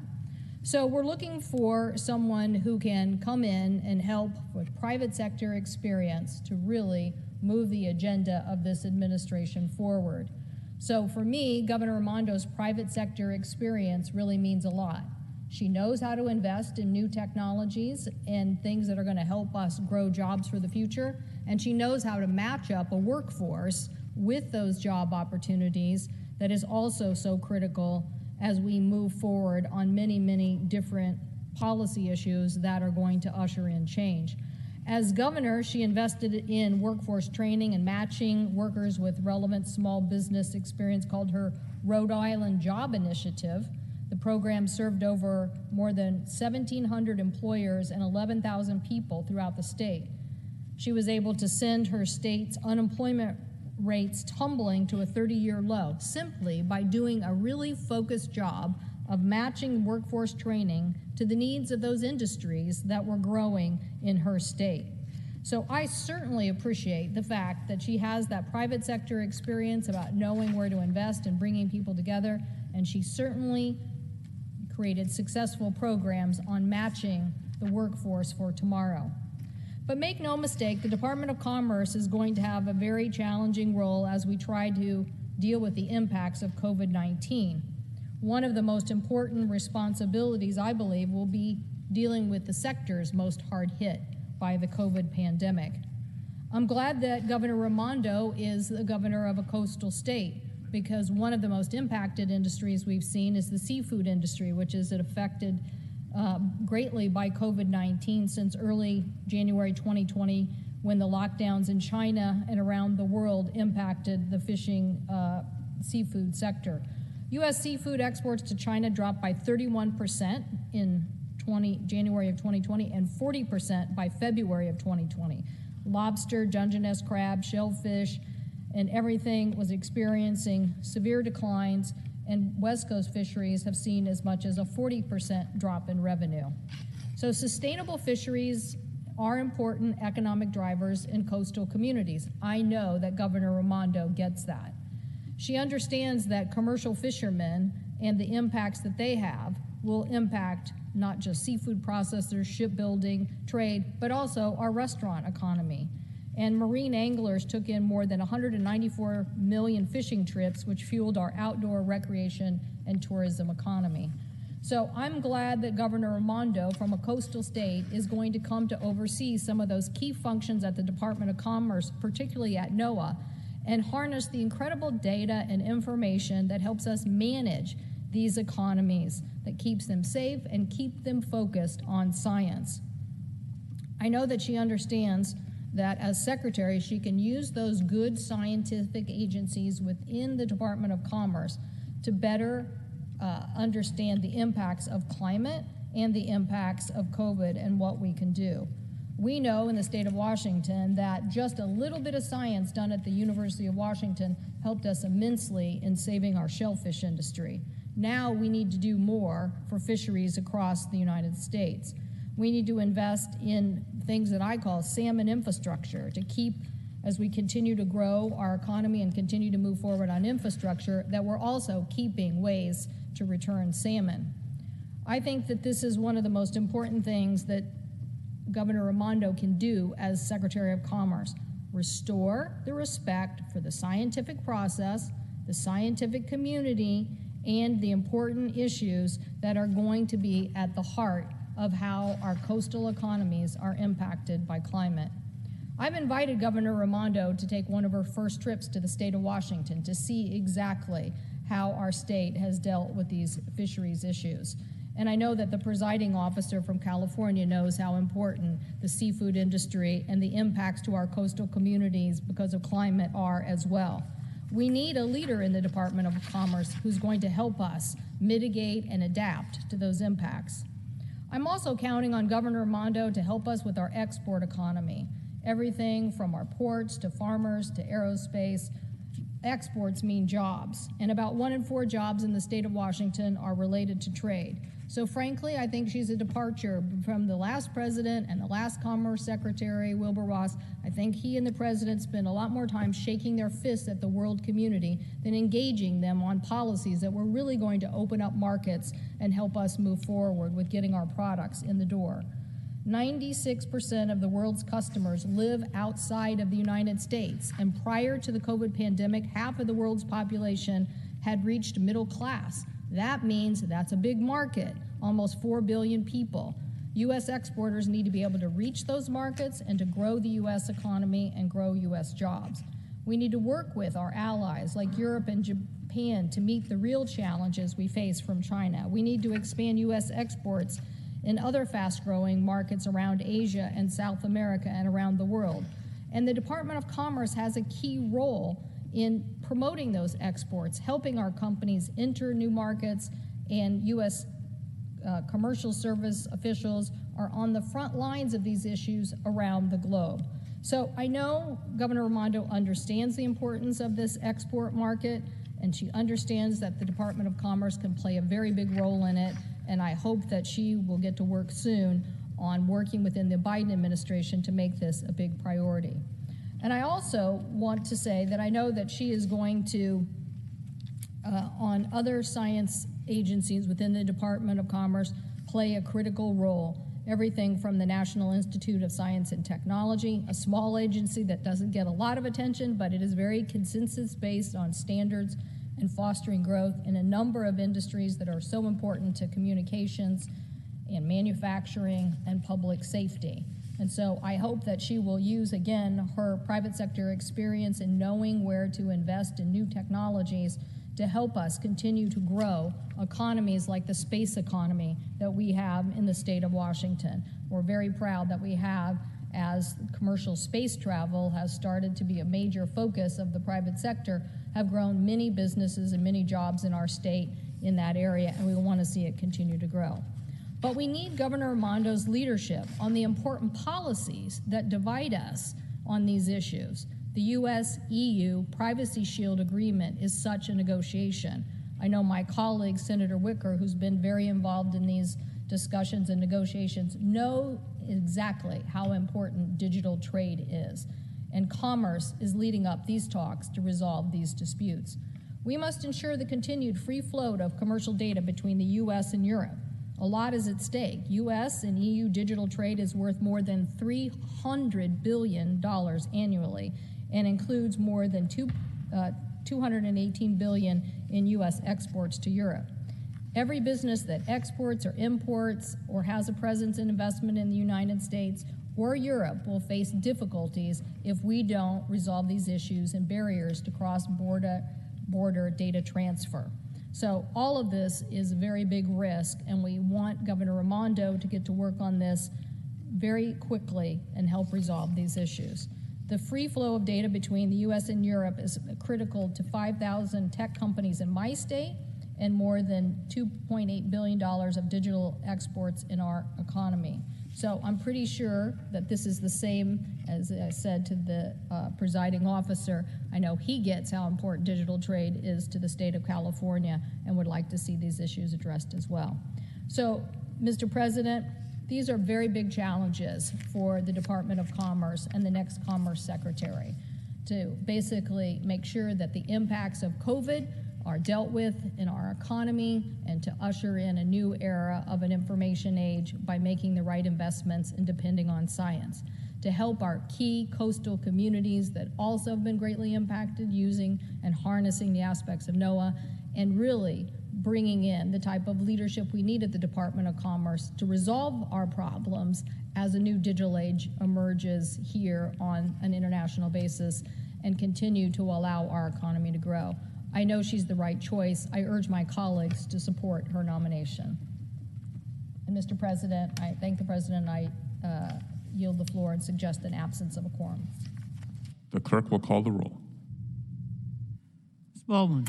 So we're looking for someone who can come in and help with private sector experience to really move the agenda of this administration forward. So for me, Governor Raimondo's private sector experience really means a lot. She knows how to invest in new technologies and things that are going to help us grow jobs for the future, and she knows how to match up a workforce with those job opportunities that is also so critical as we move forward on many, many different policy issues that are going to usher in change. As governor, she invested in workforce training and matching workers with relevant small business experience called her Rhode Island Job Initiative. The program served over more than 1,700 employers and 11,000 people throughout the state. She was able to send her state's unemployment rates tumbling to a 30-year low simply by doing a really focused job of matching workforce training to the needs of those industries that were growing in her state. So I certainly appreciate the fact that she has that private sector experience about knowing where to invest and bringing people together, and she certainly created successful programs on matching the workforce for tomorrow. But make no mistake, the Department of Commerce is going to have a very challenging role as we try to deal with the impacts of COVID-19. One of the most important responsibilities, I believe, will be dealing with the sectors most hard hit by the COVID pandemic. I'm glad that Governor Raimondo is the governor of a coastal state, because one of the most impacted industries we've seen is the seafood industry, which is affected greatly by COVID-19 since early January 2020, when the lockdowns in China and around the world impacted the fishing seafood sector. U.S. seafood exports to China dropped by 31% in January of 2020 and 40% by February of 2020. Lobster, Dungeness crab, shellfish, and everything was experiencing severe declines, and West Coast fisheries have seen as much as a 40% drop in revenue. So sustainable fisheries are important economic drivers in coastal communities. I know that Governor Raimondo gets that. She understands that commercial fishermen and the impacts that they have will impact not just seafood processors, shipbuilding, trade, but also our restaurant economy. And marine anglers took in more than 194 million fishing trips, which fueled our outdoor recreation and tourism economy. So I'm glad that Governor Raimondo, from a coastal state, is going to come to oversee some of those key functions at the Department of Commerce, particularly at NOAA, and harness the incredible data and information that helps us manage these economies, that keeps them safe and keep them focused on science. I know that she understands that as secretary, she can use those good scientific agencies within the Department of Commerce to better understand the impacts of climate and the impacts of COVID and what we can do. We know in the state of Washington that just a little bit of science done at the University of Washington helped us immensely in saving our shellfish industry. Now we need to do more for fisheries across the United States. We need to invest in things that I call salmon infrastructure to keep, as we continue to grow our economy and continue to move forward on infrastructure, that we're also keeping ways to return salmon. I think that this is one of the most important things that Governor Raimondo can do as Secretary of Commerce: restore the respect for the scientific process, the scientific community, and the important issues that are going to be at the heart of how our coastal economies are impacted by climate. I've invited Governor Raimondo to take one of her first trips to the state of Washington to see exactly how our state has dealt with these fisheries issues. And I know that the presiding officer from California knows how important the seafood industry and the impacts to our coastal communities because of climate are as well. We need a leader in the Department of Commerce who's going to help us mitigate and adapt to those impacts. I'm also counting on Governor Raimondo to help us with our export economy. Everything from our ports to farmers to aerospace. Exports mean jobs, and about 1 in 4 jobs in the state of Washington are related to trade. So frankly, I think she's a departure from the last president and the last Commerce Secretary, Wilbur Ross. I think he and the president spent a lot more time shaking their fists at the world community than engaging them on policies that were really going to open up markets and help us move forward with getting our products in the door. 96% of the world's customers live outside of the United States, and prior to the COVID pandemic, half of the world's population had reached middle class. That means that's a big market, almost 4 billion people. U.S. exporters need to be able to reach those markets and to grow the U.S. economy and grow U.S. jobs. We need to work with our allies like Europe and Japan to meet the real challenges we face from China. We need to expand U.S. exports in other fast-growing markets around Asia and South America and around the world. And the Department of Commerce has a key role in promoting those exports, helping our companies enter new markets, and U.S. Commercial service officials are on the front lines of these issues around the globe. So I know Governor Raimondo understands the importance of this export market, and she understands that the Department of Commerce can play a very big role in it, and I hope that she will get to work soon on working within the Biden administration to make this a big priority. And I also want to say that I know that she is going to, on other science agencies within the Department of Commerce, play a critical role. Everything from the National Institute of Science and Technology, a small agency that doesn't get a lot of attention, but it is very consensus-based on standards and fostering growth in a number of industries that are so important to communications and manufacturing and public safety. And so I hope that she will use, again, her private sector experience in knowing where to invest in new technologies to help us continue to grow economies like the space economy that we have in the state of Washington. We're very proud that we have, as commercial space travel has started to be a major focus of the private sector, have grown many businesses and many jobs in our state in that area, and we want to see it continue to grow. But we need Governor Raimondo's leadership on the important policies that divide us on these issues. The U.S.-EU Privacy Shield Agreement is such a negotiation. I know my colleague, Senator Wicker, who's been very involved in these discussions and negotiations, know exactly how important digital trade is. And Commerce is leading up these talks to resolve these disputes. We must ensure the continued free flow of commercial data between the U.S. and Europe. A lot is at stake. U.S. and EU digital trade is worth more than $300 billion annually and includes more than $218 billion in U.S. exports to Europe. Every business that exports or imports or has a presence and investment in the United States or Europe will face difficulties if we don't resolve these issues and barriers to cross-border data transfer. So all of this is a very big risk, and we want Governor Raimondo to get to work on this very quickly and help resolve these issues. The free flow of data between the U.S. and Europe is critical to 5,000 tech companies in my state and more than $2.8 billion of digital exports in our economy. So I'm pretty sure that this is the same, as I said to the presiding officer. I know he gets how important digital trade is to the state of California and would like to see these issues addressed as well. So, Mr. President, these are very big challenges for the Department of Commerce and the next Commerce Secretary to basically make sure that the impacts of COVID are dealt with in our economy and to usher in a new era of an information age by making the right investments and depending on science, to help our key coastal communities that also have been greatly impacted using and harnessing the aspects of NOAA, and really bringing in the type of leadership we need at the Department of Commerce to resolve our problems as a new digital age emerges here on an international basis and continue to allow our economy to grow. I know she's the right choice. I urge my colleagues to support her nomination. And Mr. President, I thank the President. I yield the floor and suggest an absence of a quorum. The clerk will call the roll. Ms. Baldwin.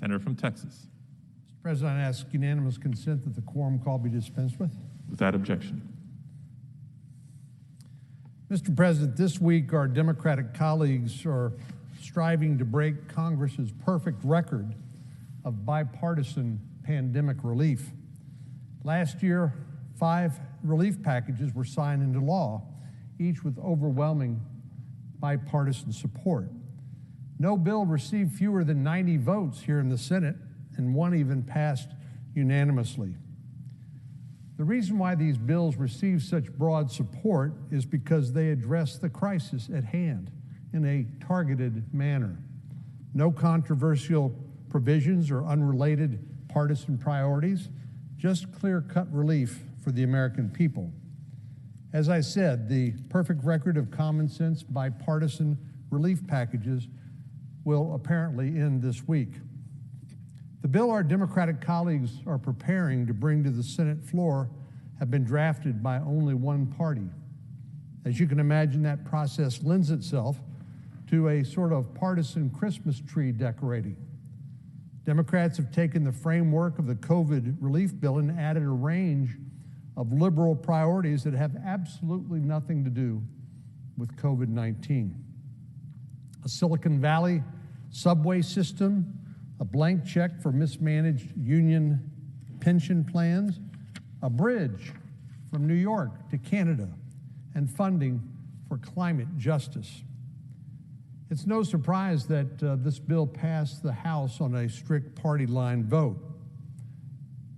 Senator from Texas. Mr. President, I ask unanimous consent that the quorum call be dispensed with. Without objection. Mr. President, this week our Democratic colleagues are striving to break Congress's perfect record of bipartisan pandemic relief. Last year, 5 relief packages were signed into law, each with overwhelming bipartisan support. No bill received fewer than 90 votes here in the Senate, and one even passed unanimously. The reason why these bills receive such broad support is because they address the crisis at hand in a targeted manner. No controversial provisions or unrelated partisan priorities, just clear-cut relief for the American people. As I said, the perfect record of common sense bipartisan relief packages will apparently end this week. The bill our Democratic colleagues are preparing to bring to the Senate floor have been drafted by only one party. As you can imagine, that process lends itself to a sort of partisan Christmas tree decorating. Democrats have taken the framework of the COVID relief bill and added a range of liberal priorities that have absolutely nothing to do with COVID-19. A Silicon Valley subway system, a blank check for mismanaged union pension plans, a bridge from New York to Canada, and funding for climate justice. It's no surprise that this bill passed the House on a strict party line vote.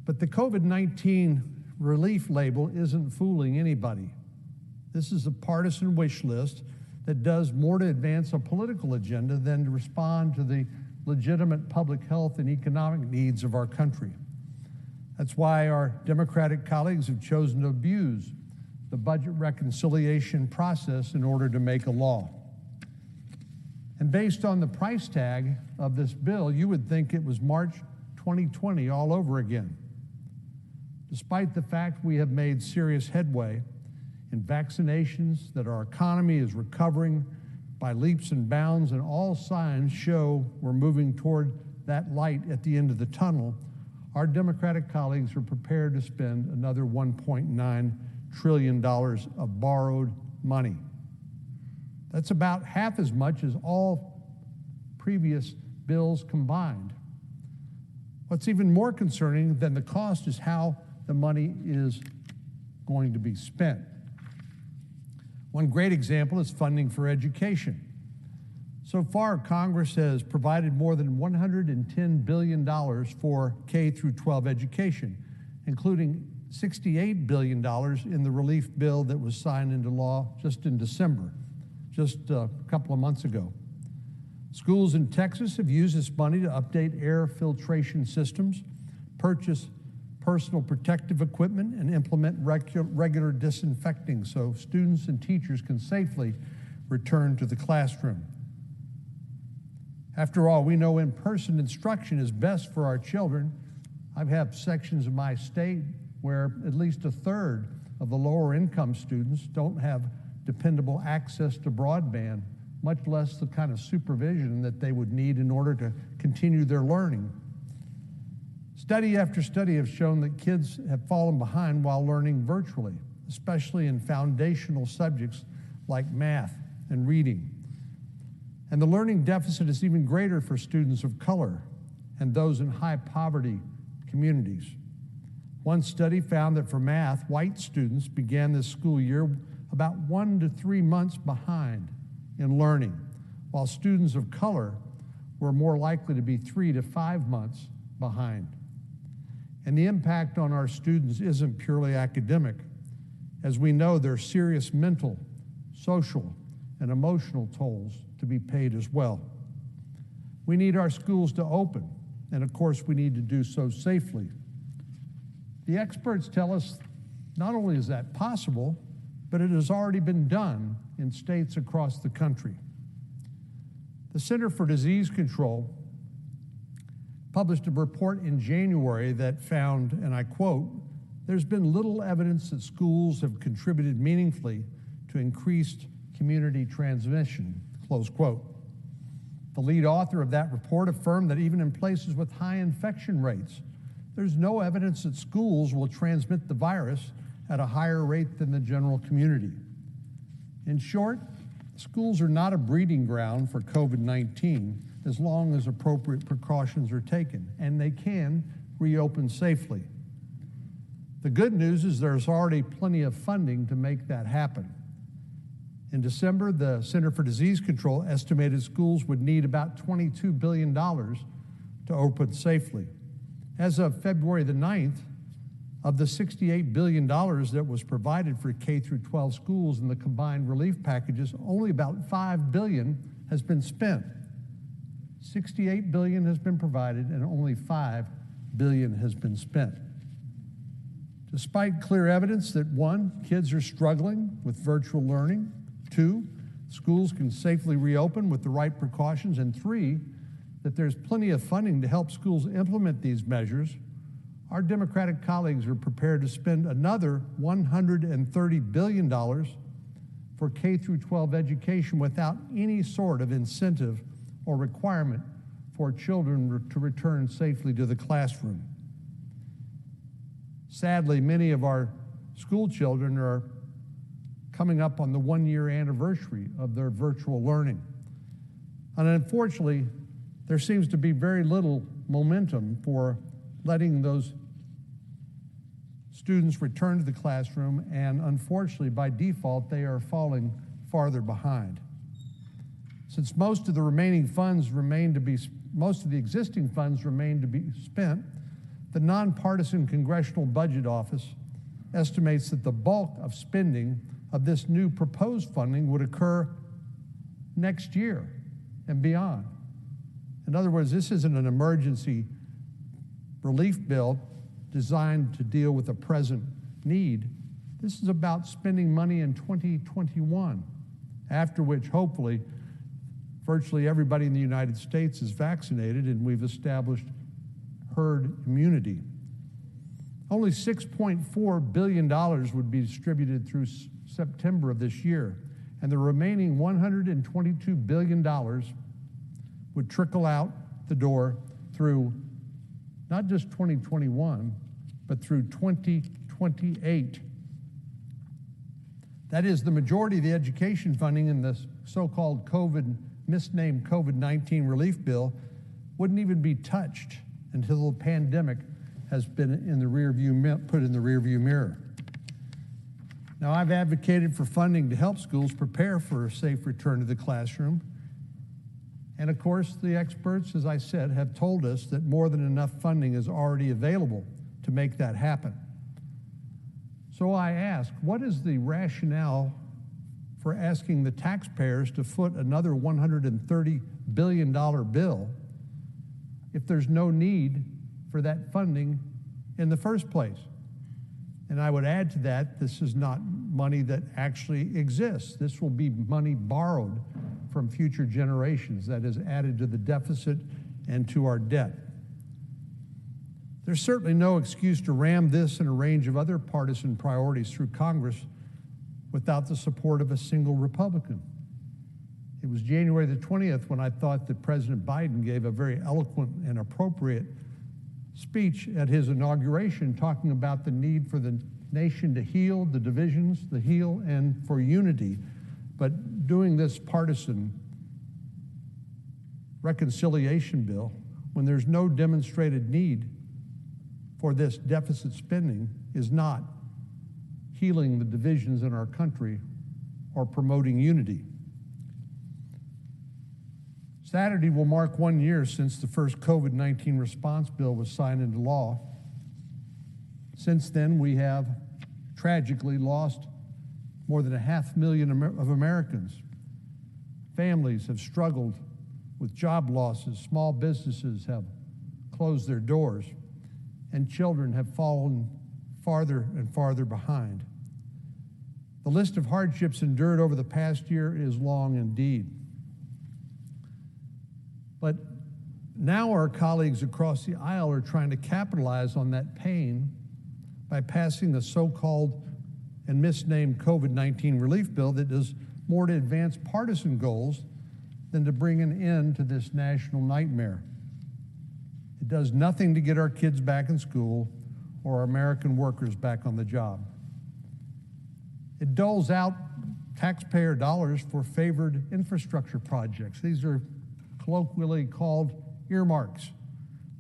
But the COVID-19 relief label isn't fooling anybody. This is a partisan wish list that does more to advance a political agenda than to respond to the legitimate public health and economic needs of our country. That's why our Democratic colleagues have chosen to abuse the budget reconciliation process in order to make a law. And based on the price tag of this bill, you would think it was March 2020 all over again. Despite the fact we have made serious headway in vaccinations, that our economy is recovering by leaps and bounds, and all signs show we're moving toward that light at the end of the tunnel, our Democratic colleagues are prepared to spend another $1.9 trillion of borrowed money. That's about half as much as all previous bills combined. What's even more concerning than the cost is how the money is going to be spent. One great example is funding for education. So far, Congress has provided more than $110 billion for K through 12 education, including $68 billion in the relief bill that was signed into law just in December, just a couple of months ago. Schools in Texas have used this money to update air filtration systems, purchase personal protective equipment, and implement regular disinfecting so students and teachers can safely return to the classroom. After all, we know in-person instruction is best for our children. I have sections of my state where at least a third of the lower income students don't have dependable access to broadband, much less the kind of supervision that they would need in order to continue their learning. Study after study have shown that kids have fallen behind while learning virtually, especially in foundational subjects like math and reading. And the learning deficit is even greater for students of color and those in high poverty communities. One study found that for math, white students began this school year about 1 to 3 months behind in learning, while students of color were more likely to be 3 to 5 months behind. And the impact on our students isn't purely academic. As we know, there are serious mental, social, and emotional tolls to be paid as well. We need our schools to open, and of course we need to do so safely. The experts tell us not only is that possible, but it has already been done in states across the country. The Center for Disease Control published a report in January that found, and I quote, "There's been little evidence that schools have contributed meaningfully to increased community transmission," close quote. The lead author of that report affirmed that even in places with high infection rates, there's no evidence that schools will transmit the virus at a higher rate than the general community. In short, schools are not a breeding ground for COVID-19 as long as appropriate precautions are taken, and they can reopen safely. The good news is there's already plenty of funding to make that happen. In December, the Center for Disease Control estimated schools would need about $22 billion to open safely. As of February the 9th, of the $68 billion that was provided for K through 12 schools in the combined relief packages, only about $5 billion has been spent. $68 billion has been provided and only $5 billion has been spent. Despite clear evidence that 1, kids are struggling with virtual learning, 2, schools can safely reopen with the right precautions, and 3, that there's plenty of funding to help schools implement these measures, our Democratic colleagues are prepared to spend another $130 billion for K through 12 education without any sort of incentive or requirement for children to return safely to the classroom. Sadly, many of our school children are coming up on the 1-year anniversary of their virtual learning. And unfortunately, there seems to be very little momentum for letting those students return to the classroom, and unfortunately, by default, they are falling farther behind. Since most of the existing funds remain to be spent, the nonpartisan Congressional Budget Office estimates that the bulk of spending of this new proposed funding would occur next year and beyond. In other words, this isn't an emergency relief bill designed to deal with a present need. This is about spending money in 2021, after which hopefully virtually everybody in the United States is vaccinated and we've established herd immunity. Only $6.4 billion would be distributed through September of this year, and the remaining $122 billion would trickle out the door through not just 2021, but through 2028. That is, the majority of the education funding in this so-called misnamed COVID-19 relief bill wouldn't even be touched until the pandemic has been put in the rearview mirror. Now, I've advocated for funding to help schools prepare for a safe return to the classroom. And of course, the experts, as I said, have told us that more than enough funding is already available to make that happen. So I ask, what is the rationale for asking the taxpayers to foot another $130 billion bill if there's no need for that funding in the first place? And I would add to that, this is not money that actually exists. This will be money borrowed from future generations that is added to the deficit and to our debt. There's certainly no excuse to ram this and a range of other partisan priorities through Congress without the support of a single Republican. It was January the 20th when I thought that President Biden gave a very eloquent and appropriate speech at his inauguration, talking about the need for the nation to heal the divisions, and for unity. But doing this partisan reconciliation bill, when there's no demonstrated need for this deficit spending, is not healing the divisions in our country or promoting unity. Saturday will mark 1 year since the first COVID-19 response bill was signed into law. Since then, we have tragically lost more than 500,000 of Americans. Families have struggled with job losses, small businesses have closed their doors, and children have fallen farther and farther behind. The list of hardships endured over the past year is long indeed. But now our colleagues across the aisle are trying to capitalize on that pain by passing the so-called and misnamed COVID-19 relief bill that does more to advance partisan goals than to bring an end to this national nightmare. It does nothing to get our kids back in school or our American workers back on the job. It doles out taxpayer dollars for favored infrastructure projects. These are colloquially called earmarks,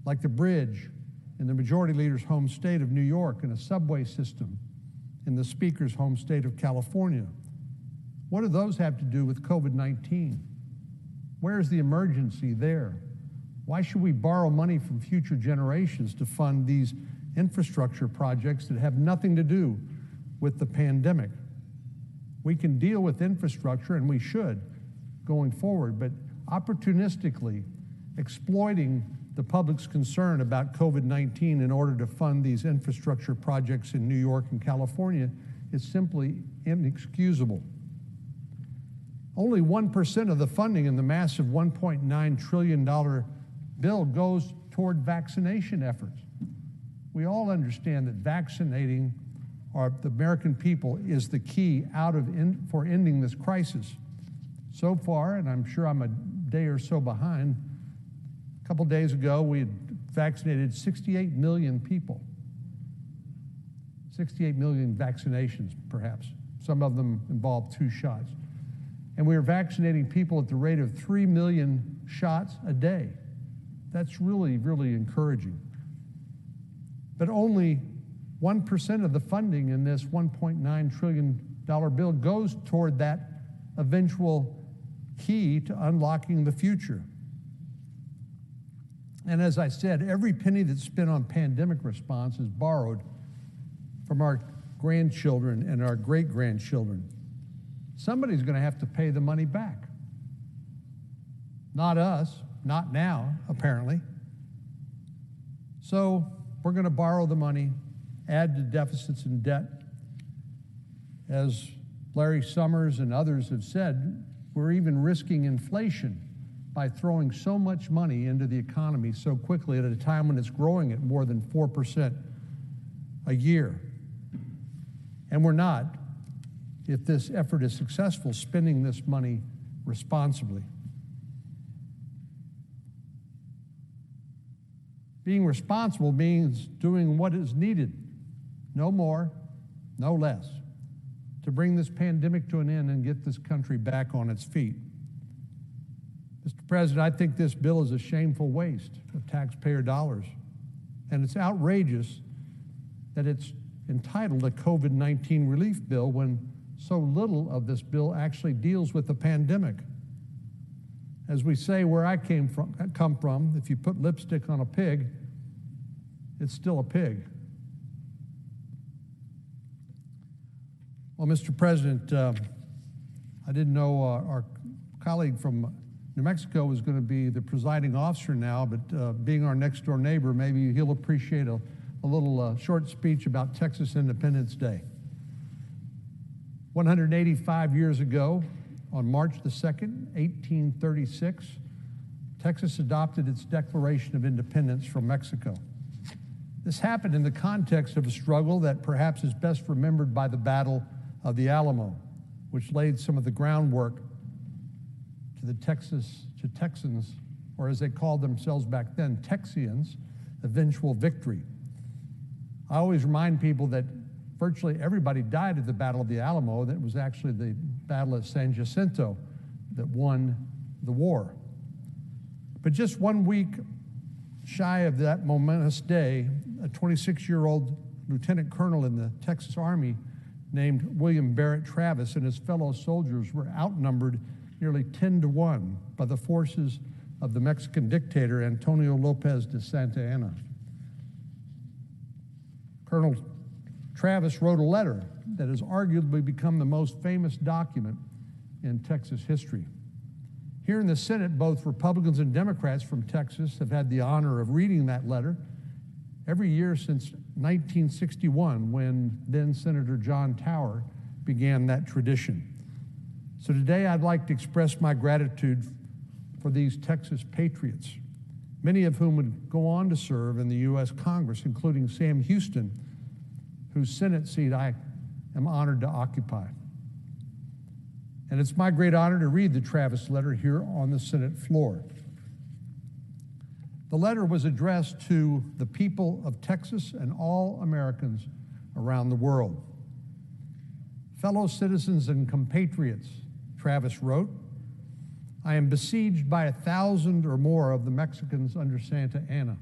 like the bridge in the Majority Leader's home state of New York and a subway system in the Speaker's home state of California. What do those have to do with COVID-19? Where's the emergency there? Why should we borrow money from future generations to fund these infrastructure projects that have nothing to do with the pandemic? We can deal with infrastructure, and we should, going forward, but opportunistically exploiting the public's concern about COVID-19 in order to fund these infrastructure projects in New York and California is simply inexcusable. Only 1% of the funding in the massive $1.9 trillion bill goes toward vaccination efforts. We all understand that vaccinating the American people is the key for ending this crisis. So far, and I'm sure I'm a day or so behind, a couple days ago we had vaccinated 68 million people. 68 million vaccinations, perhaps. Some of them involved 2 shots. And we are vaccinating people at the rate of 3 million shots a day. That's really, really encouraging. But only 1% of the funding in this $1.9 trillion bill goes toward that eventual key to unlocking the future. And as I said, every penny that's spent on pandemic response is borrowed from our grandchildren and our great-grandchildren. Somebody's going to have to pay the money back. Not us, not now, apparently. So we're going to borrow the money, add to deficits and debt. As Larry Summers and others have said, we're even risking inflation by throwing so much money into the economy so quickly at a time when it's growing at more than 4% a year. And we're not, if this effort is successful, spending this money responsibly. Being responsible means doing what is needed, no more, no less, to bring this pandemic to an end and get this country back on its feet. Mr. President, I think this bill is a shameful waste of taxpayer dollars, and it's outrageous that it's entitled a COVID-19 relief bill when so little of this bill actually deals with the pandemic. As we say where I come from, if you put lipstick on a pig, it's still a pig. Well, Mr. President, I didn't know our colleague from New Mexico was going to be the presiding officer now, but being our next door neighbor, maybe he'll appreciate a little short speech about Texas Independence Day. 185 years ago, on March the 2nd, 1836, Texas adopted its Declaration of Independence from Mexico. This happened in the context of a struggle that perhaps is best remembered by the Battle of the Alamo, which laid some of the groundwork to Texans, or as they called themselves back then, Texians, eventual victory. I always remind people that virtually everybody died at the Battle of the Alamo. That was actually the Battle of San Jacinto that won the war. But just 1 week shy of that momentous day, a 26-year-old lieutenant colonel in the Texas Army named William Barrett Travis and his fellow soldiers were outnumbered nearly 10-1 by the forces of the Mexican dictator Antonio Lopez de Santa Anna. Colonel Travis wrote a letter that has arguably become the most famous document in Texas history. Here in the Senate, both Republicans and Democrats from Texas have had the honor of reading that letter every year since 1961, when then Senator John Tower began that tradition. So today I'd like to express my gratitude for these Texas patriots, many of whom would go on to serve in the U.S. Congress, including Sam Houston, whose Senate seat I am honored to occupy. And it's my great honor to read the Travis letter here on the Senate floor. The letter was addressed to the people of Texas and all Americans around the world. Fellow citizens and compatriots, Travis wrote, I am besieged by 1,000 or more of the Mexicans under Santa Anna.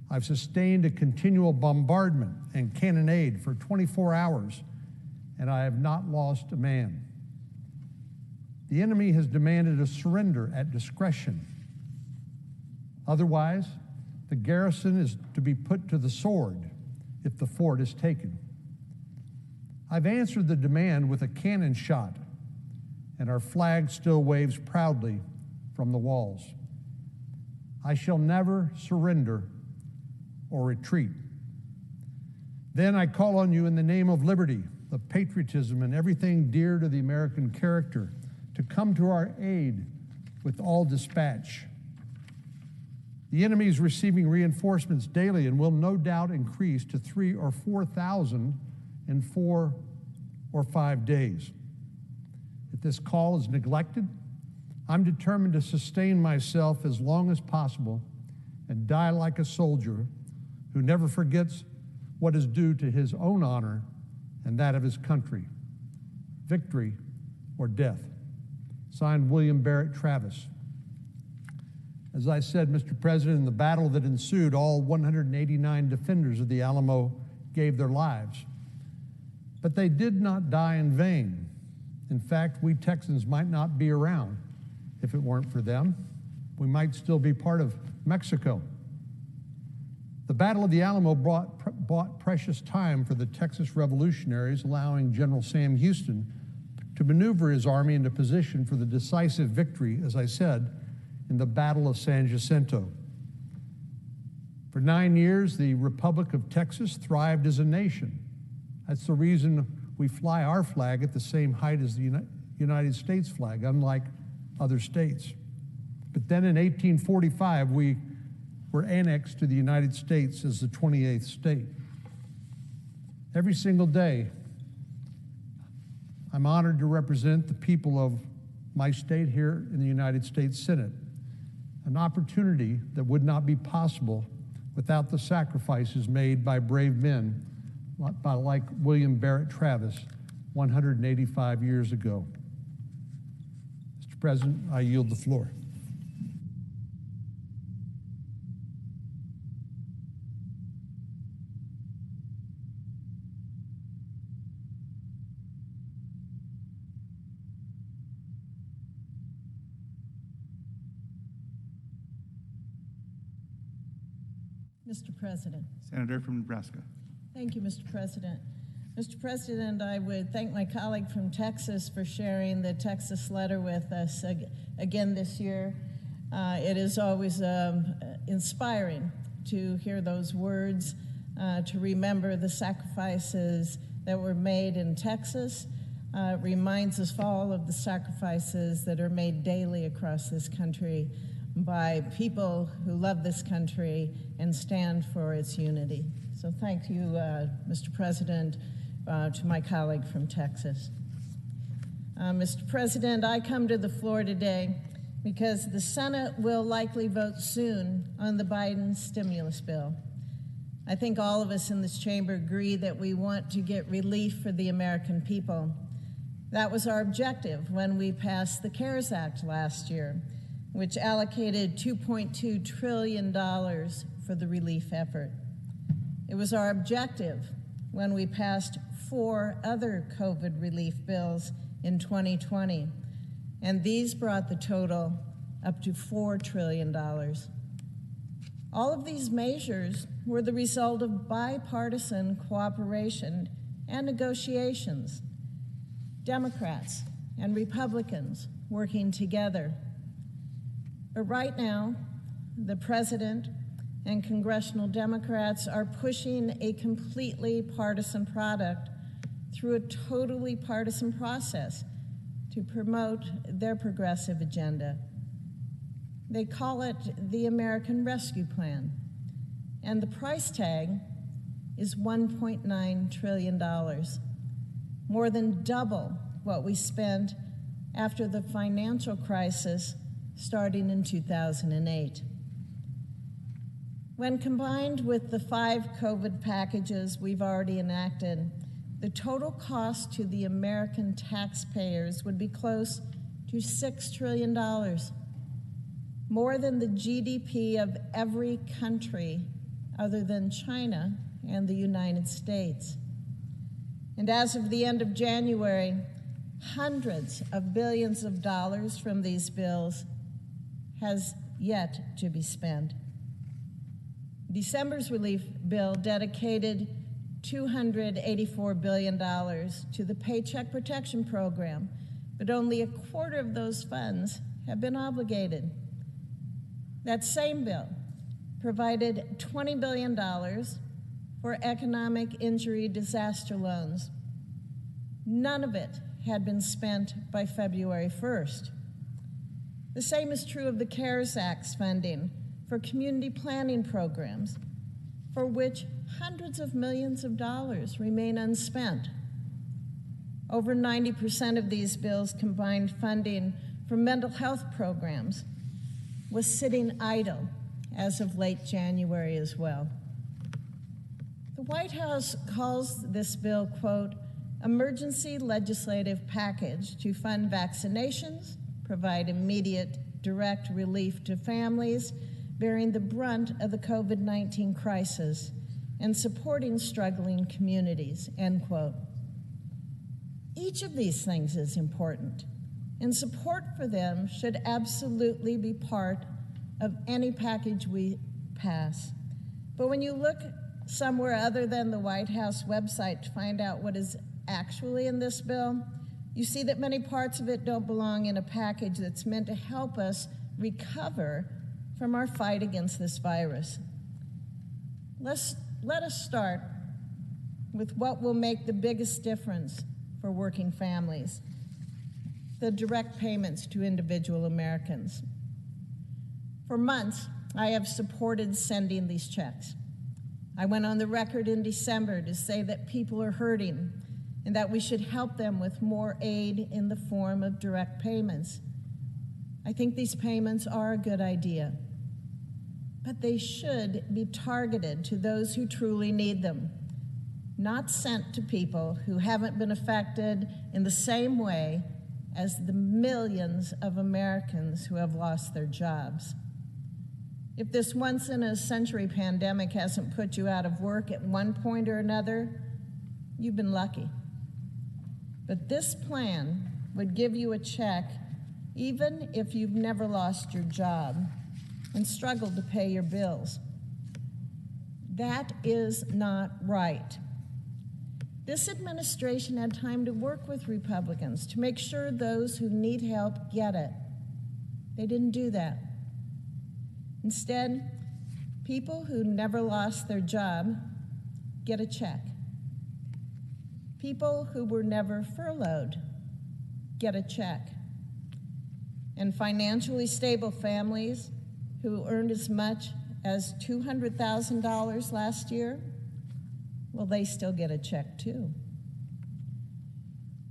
I've sustained a continual bombardment and cannonade for 24 hours, and I have not lost a man. The enemy has demanded a surrender at discretion. Otherwise, the garrison is to be put to the sword if the fort is taken. I've answered the demand with a cannon shot, and our flag still waves proudly from the walls. I shall never surrender or retreat. Then I call on you in the name of liberty, of patriotism, and everything dear to the American character to come to our aid with all dispatch. The enemy is receiving reinforcements daily and will no doubt increase to 3,000 or 4,000 in 4 or 5 days. If this call is neglected, I'm determined to sustain myself as long as possible and die like a soldier who never forgets what is due to his own honor and that of his country, victory or death. Signed, William Barrett Travis. As I said, Mr. President, in the battle that ensued, all 189 defenders of the Alamo gave their lives. But they did not die in vain. In fact, we Texans might not be around if it weren't for them. We might still be part of Mexico. The Battle of the Alamo bought precious time for the Texas revolutionaries, allowing General Sam Houston to maneuver his army into position for the decisive victory, as I said, in the Battle of San Jacinto. For 9 years, the Republic of Texas thrived as a nation. That's the reason we fly our flag at the same height as the United States flag, unlike other states. But then in 1845, we were annexed to the United States as the 28th state. Every single day, I'm honored to represent the people of my state here in the United States Senate, an opportunity that would not be possible without the sacrifices made by brave men like William Barrett Travis 185 years ago. Mr. President, I yield the floor. Mr. President. Senator from Nebraska. Thank you, Mr. President. Mr. President, I would thank my colleague from Texas for sharing the Texas letter with us again this year. It is always inspiring to hear those words, to remember the sacrifices that were made in Texas. It reminds us all of the sacrifices that are made daily across this country by people who love this country and stand for its unity. So thank you, Mr. President, to my colleague from Texas. Mr. President, I come to the floor today because the Senate will likely vote soon on the Biden stimulus bill. I think all of us in this chamber agree that we want to get relief for the American people. That was our objective when we passed the CARES Act last year, which allocated $2.2 trillion for the relief effort. It was our objective when we passed 4 other COVID relief bills in 2020, and these brought the total up to $4 trillion. All of these measures were the result of bipartisan cooperation and negotiations, Democrats and Republicans working together. But right now, the president and congressional Democrats are pushing a completely partisan product through a totally partisan process to promote their progressive agenda. They call it the American Rescue Plan, and the price tag is $1.9 trillion, more than double what we spent after the financial crisis starting in 2008. When combined with the 5 COVID packages we've already enacted, the total cost to the American taxpayers would be close to $6 trillion, more than the GDP of every country other than China and the United States. And as of the end of January, hundreds of billions of dollars from these bills has yet to be spent. December's relief bill dedicated $284 billion to the Paycheck Protection Program, but only a quarter of those funds have been obligated. That same bill provided $20 billion for economic injury disaster loans. None of it had been spent by February 1st. The same is true of the CARES Act's funding for community planning programs, for which hundreds of millions of dollars remain unspent. Over 90% of these bills combined funding for mental health programs was sitting idle as of late January as well. The White House calls this bill, quote, emergency legislative package to fund vaccinations, provide immediate direct relief to families bearing the brunt of the COVID-19 crisis, and supporting struggling communities, end quote. Each of these things is important, and support for them should absolutely be part of any package we pass. But when you look somewhere other than the White House website to find out what is actually in this bill, you see that many parts of it don't belong in a package that's meant to help us recover from our fight against this virus. Let us start with what will make the biggest difference for working families: the direct payments to individual Americans. For months, I have supported sending these checks. I went on the record in December to say that people are hurting and that we should help them with more aid in the form of direct payments. I think these payments are a good idea, but they should be targeted to those who truly need them, not sent to people who haven't been affected in the same way as the millions of Americans who have lost their jobs. If this once-in-a-century pandemic hasn't put you out of work at one point or another, you've been lucky. But this plan would give you a check even if you've never lost your job and struggled to pay your bills. That is not right. This administration had time to work with Republicans to make sure those who need help get it. They didn't do that. Instead, people who never lost their job get a check. People who were never furloughed get a check. And financially stable families who earned as much as $200,000 last year, well, they still get a check too.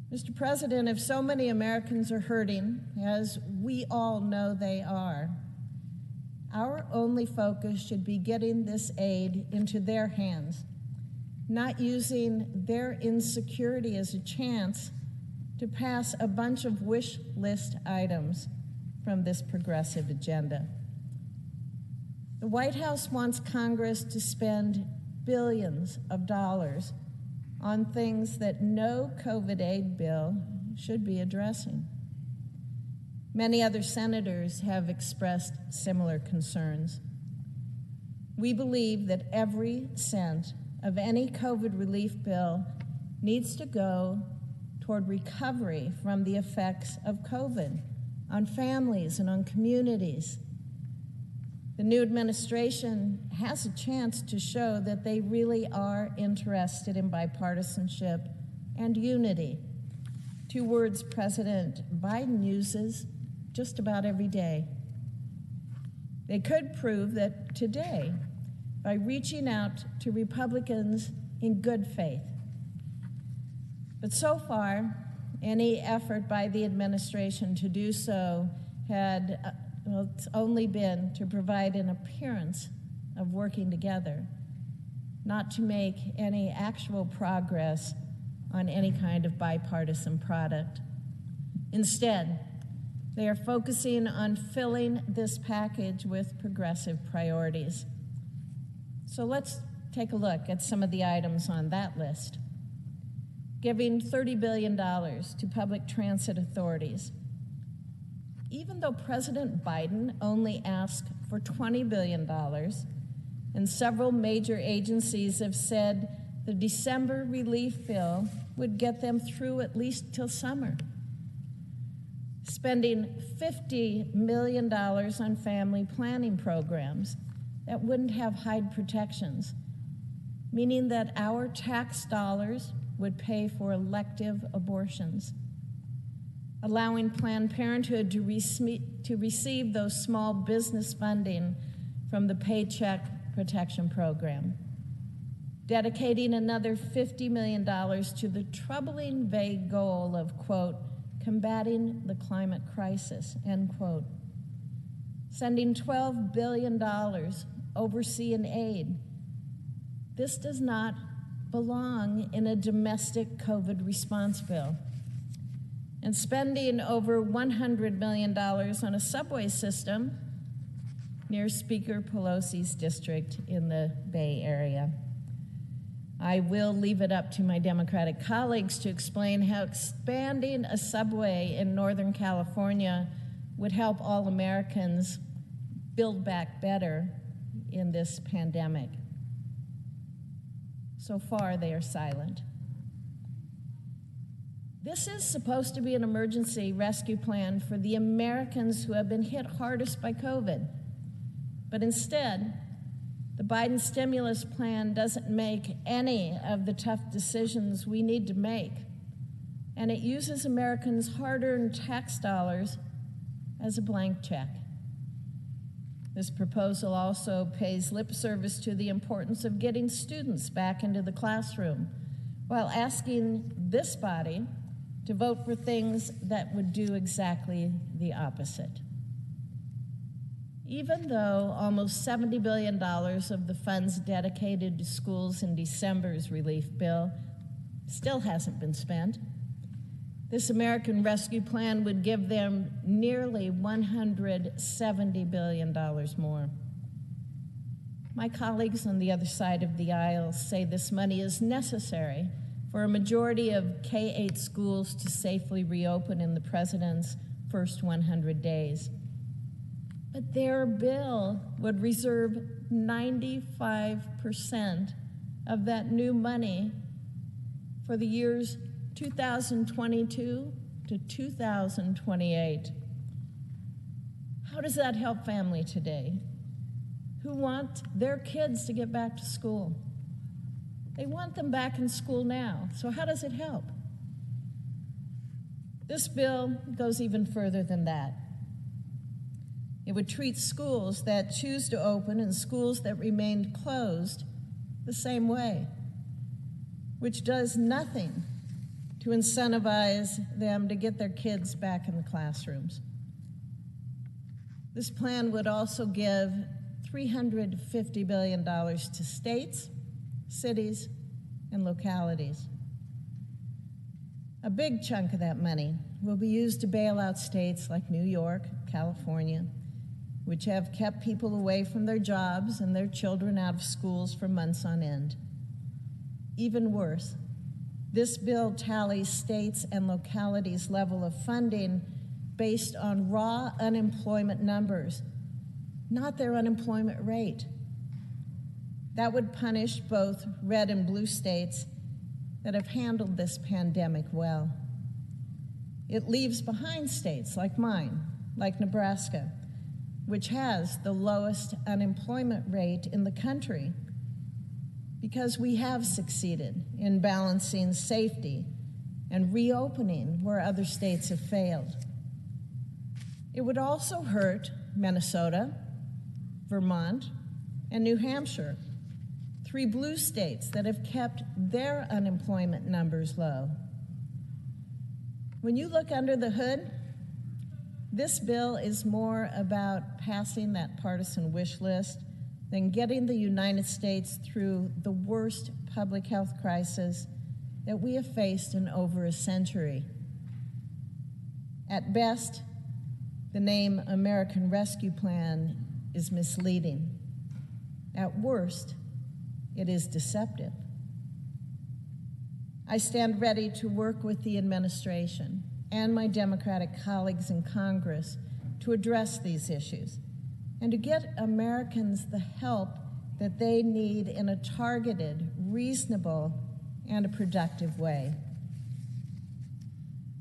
Mr. President, if so many Americans are hurting, as we all know they are, our only focus should be getting this aid into their hands, not using their insecurity as a chance to pass a bunch of wish list items from this progressive agenda. The White House wants Congress to spend billions of dollars on things that no COVID aid bill should be addressing. Many other senators have expressed similar concerns. We believe that every cent of any COVID relief bill needs to go toward recovery from the effects of COVID on families and on communities. The new administration has a chance to show that they really are interested in bipartisanship and unity, two words President Biden uses just about every day. They could prove that today by reaching out to Republicans in good faith. But so far, any effort by the administration to do so had, it's only been to provide an appearance of working together, not to make any actual progress on any kind of bipartisan product. Instead, they are focusing on filling this package with progressive priorities. So let's take a look at some of the items on that list. Giving $30 billion to public transit authorities. Even though President Biden only asked for $20 billion, and several major agencies have said the December relief bill would get them through at least till summer. Spending $50 million on family planning programs that wouldn't have Hyde protections, meaning that our tax dollars would pay for elective abortions, allowing Planned Parenthood to receive those small business funding from the Paycheck Protection Program, dedicating another $50 million to the troubling vague goal of, quote, combating the climate crisis, end quote, sending $12 billion overseeing aid. This does not belong in a domestic COVID response bill. And spending over $100 million on a subway system near Speaker Pelosi's district in the Bay Area. I will leave it up to my Democratic colleagues to explain how expanding a subway in Northern California would help all Americans build back better in this pandemic. So far, they are silent. This is supposed to be an emergency rescue plan for the Americans who have been hit hardest by COVID. But instead, the Biden stimulus plan doesn't make any of the tough decisions we need to make, and it uses Americans' hard-earned tax dollars as a blank check. This proposal also pays lip service to the importance of getting students back into the classroom, while asking this body to vote for things that would do exactly the opposite. Even though almost $70 billion of the funds dedicated to schools in December's relief bill still hasn't been spent, this American Rescue Plan would give them nearly $170 billion more. My colleagues on the other side of the aisle say this money is necessary for a majority of K-8 schools to safely reopen in the president's first 100 days. But their bill would reserve 95% of that new money for the years 2022 to 2028. How does that help family today who want their kids to get back to school? They want them back in school now, so how does it help? This bill goes even further than that. It would treat schools that choose to open and schools that remained closed the same way, which does nothing to incentivize them to get their kids back in the classrooms. This plan would also give $350 billion to states, cities, and localities. A big chunk of that money will be used to bail out states like New York, California, which have kept people away from their jobs and their children out of schools for months on end. Even worse, this bill tallies states' and localities' level of funding based on raw unemployment numbers, not their unemployment rate. That would punish both red and blue states that have handled this pandemic well. It leaves behind states like mine, like Nebraska, which has the lowest unemployment rate in the country, because we have succeeded in balancing safety and reopening where other states have failed. It would also hurt Minnesota, Vermont, and New Hampshire, 3 blue states that have kept their unemployment numbers low. When you look under the hood, this bill is more about passing that partisan wish list than getting the United States through the worst public health crisis that we have faced in over a century. At best, the name American Rescue Plan is misleading. At worst, it is deceptive. I stand ready to work with the administration and my Democratic colleagues in Congress to address these issues and to get Americans the help that they need in a targeted, reasonable, and a productive way.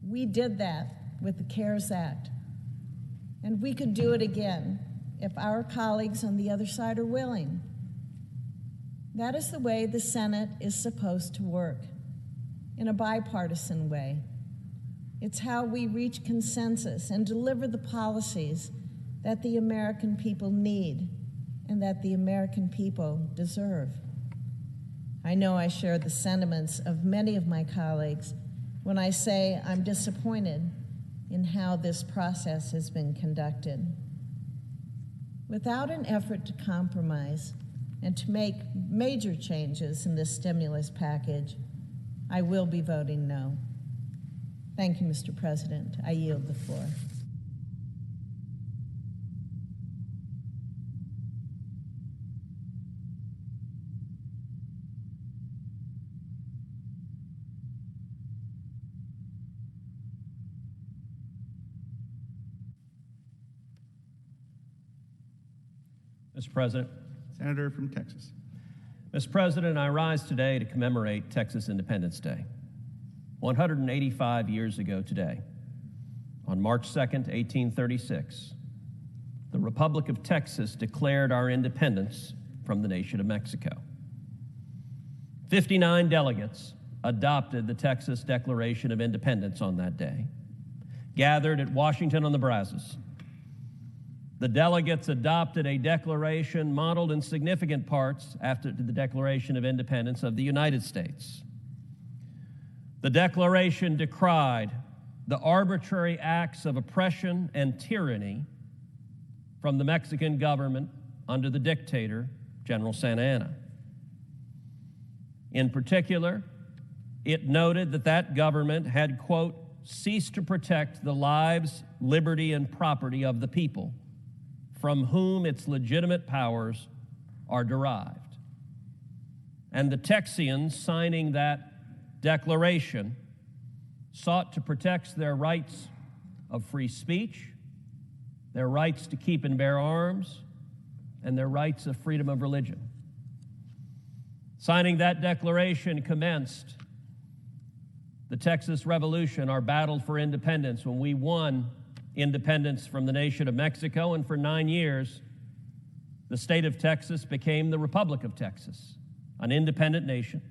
We did that with the CARES Act, and we could do it again if our colleagues on the other side are willing. That is the way the Senate is supposed to work, in a bipartisan way. It's how we reach consensus and deliver the policies that the American people need and that the American people deserve. I know I share the sentiments of many of my colleagues when I say I'm disappointed in how this process has been conducted. Without an effort to compromise and to make major changes in this stimulus package, I will be voting no. Thank you, Mr. President. I yield the floor. Mr. President. Senator from Texas. Mr. President, I rise today to commemorate Texas Independence Day. 185 years ago today, on March 2nd, 1836, the Republic of Texas declared our independence from the nation of Mexico. 59 delegates adopted the Texas Declaration of Independence on that day, gathered at Washington on the Brazos. The delegates adopted a declaration modeled in significant parts after the Declaration of Independence of the United States. The Declaration decried the arbitrary acts of oppression and tyranny from the Mexican government under the dictator, General Santa Anna. In particular, it noted that that government had, quote, ceased to protect the lives, liberty, and property of the people, from whom its legitimate powers are derived. And the Texians signing that declaration sought to protect their rights of free speech, their rights to keep and bear arms, and their rights of freedom of religion. Signing that declaration commenced the Texas Revolution, our battle for independence, when we won independence from the nation of Mexico, and for 9 years, the state of Texas became the Republic of Texas, an independent nation.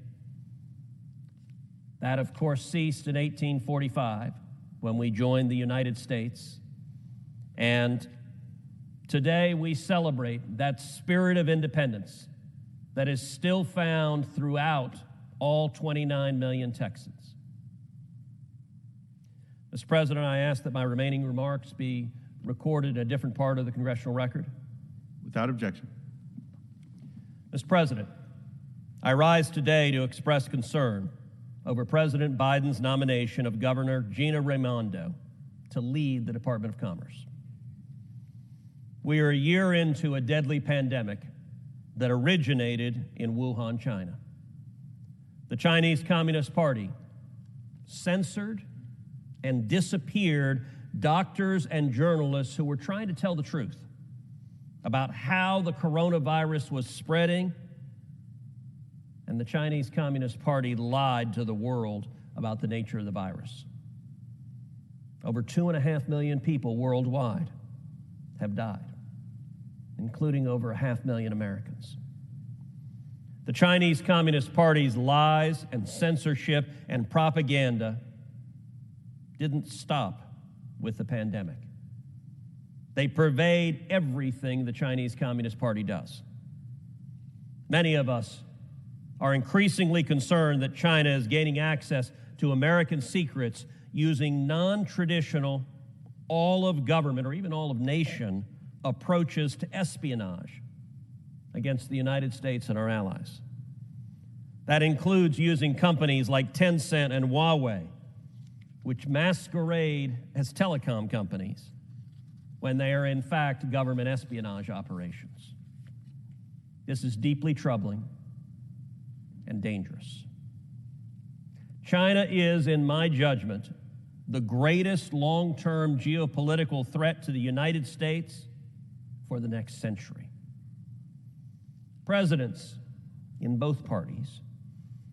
That, of course, ceased in 1845 when we joined the United States. And today we celebrate that spirit of independence that is still found throughout all 29 million Texans. Mr. President, I ask that my remaining remarks be recorded in a different part of the congressional record. Without objection. Mr. President, I rise today to express concern over President Biden's nomination of Governor Gina Raimondo to lead the Department of Commerce. We are a year into a deadly pandemic that originated in Wuhan, China. The Chinese Communist Party censored and disappeared doctors and journalists who were trying to tell the truth about how the coronavirus was spreading, and the Chinese Communist Party lied to the world about the nature of the virus. Over 2.5 million people worldwide have died, including over 500,000 Americans. The Chinese Communist Party's lies and censorship and propaganda didn't stop with the pandemic. They pervade everything the Chinese Communist Party does. Many of us are increasingly concerned that China is gaining access to American secrets using non-traditional, all-of-government or even all-of-nation approaches to espionage against the United States and our allies. That includes using companies like Tencent and Huawei, which masquerade as telecom companies when they are in fact government espionage operations. This is deeply troubling and dangerous. China is, in my judgment, the greatest long-term geopolitical threat to the United States for the next century. Presidents in both parties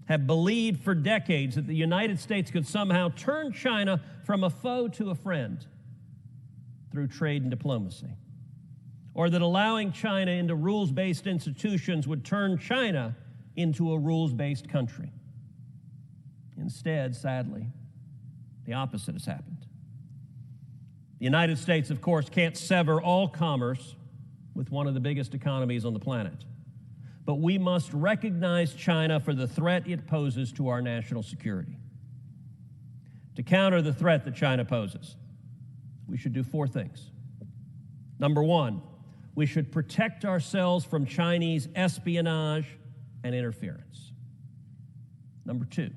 have believed for decades that the United States could somehow turn China from a foe to a friend through trade and diplomacy, or that allowing China into rules-based institutions would turn China into a rules-based country. Instead, sadly, the opposite has happened. The United States, of course, can't sever all commerce with one of the biggest economies on the planet. But we must recognize China for the threat it poses to our national security. To counter the threat that China poses, we should do four things. Number one, we should protect ourselves from Chinese espionage and interference. Number two,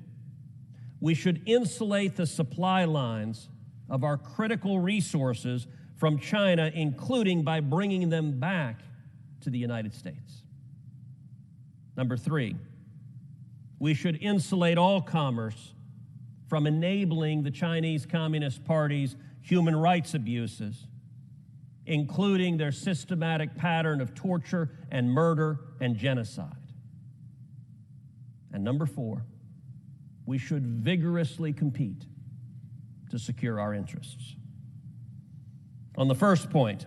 we should insulate the supply lines of our critical resources from China, including by bringing them back to the United States. Number three, we should insulate all commerce from enabling the Chinese Communist Party's human rights abuses, including their systematic pattern of torture and murder and genocide. And number four, we should vigorously compete to secure our interests. On the first point,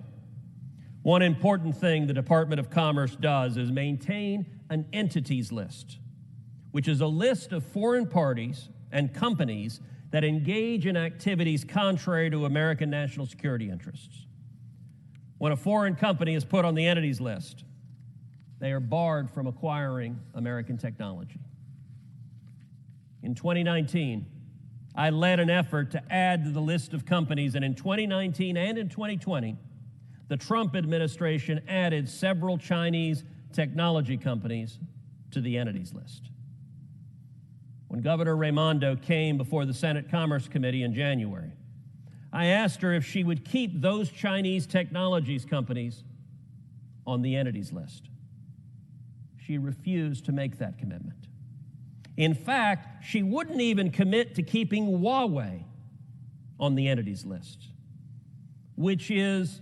one important thing the Department of Commerce does is maintain an entities list, which is a list of foreign parties and companies that engage in activities contrary to American national security interests. When a foreign company is put on the entities list, they are barred from acquiring American technology. In 2019, I led an effort to add to the list of companies, and in 2019 and in 2020, the Trump administration added several Chinese technology companies to the entities list. When Governor Raimondo came before the Senate Commerce Committee in January, I asked her if she would keep those Chinese technologies companies on the entities list. She refused to make that commitment. In fact, she wouldn't even commit to keeping Huawei on the entities list, which is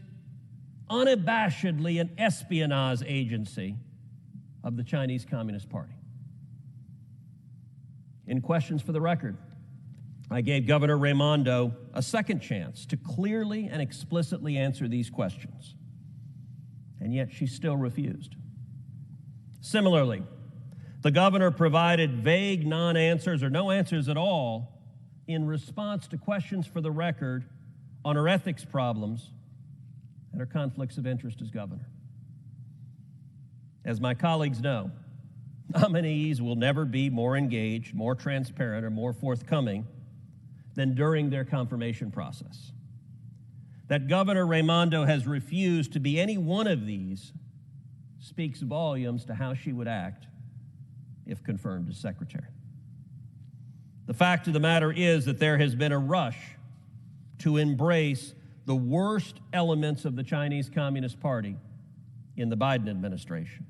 unabashedly an espionage agency of the Chinese Communist Party. In questions for the record, I gave Governor Raimondo a second chance to clearly and explicitly answer these questions, and yet she still refused. Similarly, the governor provided vague non-answers or no answers at all in response to questions for the record on her ethics problems and her conflicts of interest as governor. As my colleagues know, nominees will never be more engaged, more transparent, or more forthcoming than during their confirmation process. That Governor Raimondo has refused to be any one of these speaks volumes to how she would act if confirmed as secretary. The fact of the matter is that there has been a rush to embrace the worst elements of the Chinese Communist Party in the Biden administration.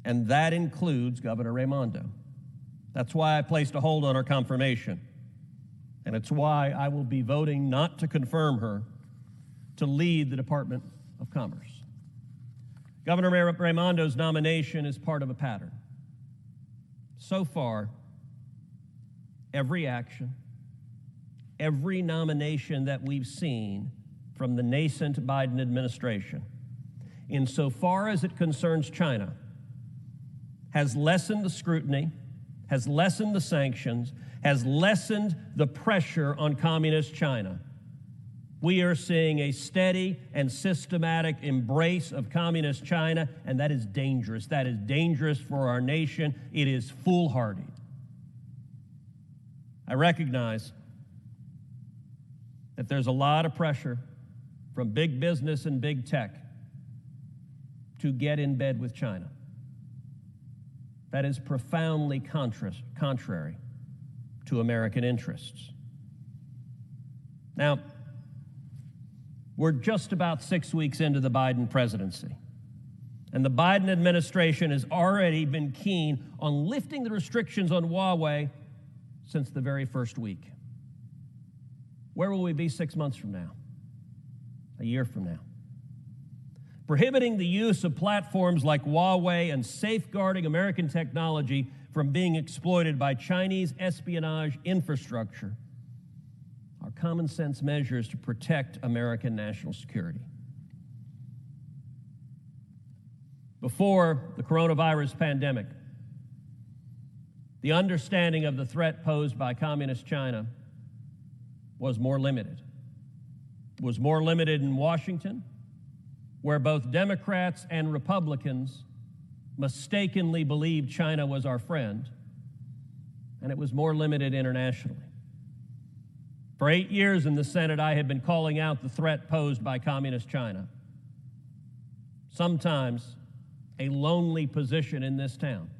And that includes Governor Raimondo. That's why I placed a hold on her confirmation. And it's why I will be voting not to confirm her to lead the Department of Commerce. Governor Raimondo's nomination is part of a pattern. So far, every action, every nomination that we've seen from the nascent Biden administration, insofar as it concerns China, has lessened the scrutiny, has lessened the sanctions, has lessened the pressure on communist China. We are seeing a steady and systematic embrace of communist China, and that is dangerous. That is dangerous for our nation. It is foolhardy. I recognize that there's a lot of pressure from big business and big tech to get in bed with China. That is profoundly contrary to American interests. Now, we're just about 6 weeks into the Biden presidency, and the Biden administration has already been keen on lifting the restrictions on Huawei since the very first week. Where will we be 6 months from now? A year from now? Prohibiting the use of platforms like Huawei and safeguarding American technology from being exploited by Chinese espionage infrastructure are common sense measures to protect American national security. Before the coronavirus pandemic, the understanding of the threat posed by Communist China was more limited. It was more limited in Washington, where both Democrats and Republicans mistakenly believed China was our friend, and it was more limited internationally. For 8 years in the Senate, I had been calling out the threat posed by Communist China. Sometimes a lonely position in this town.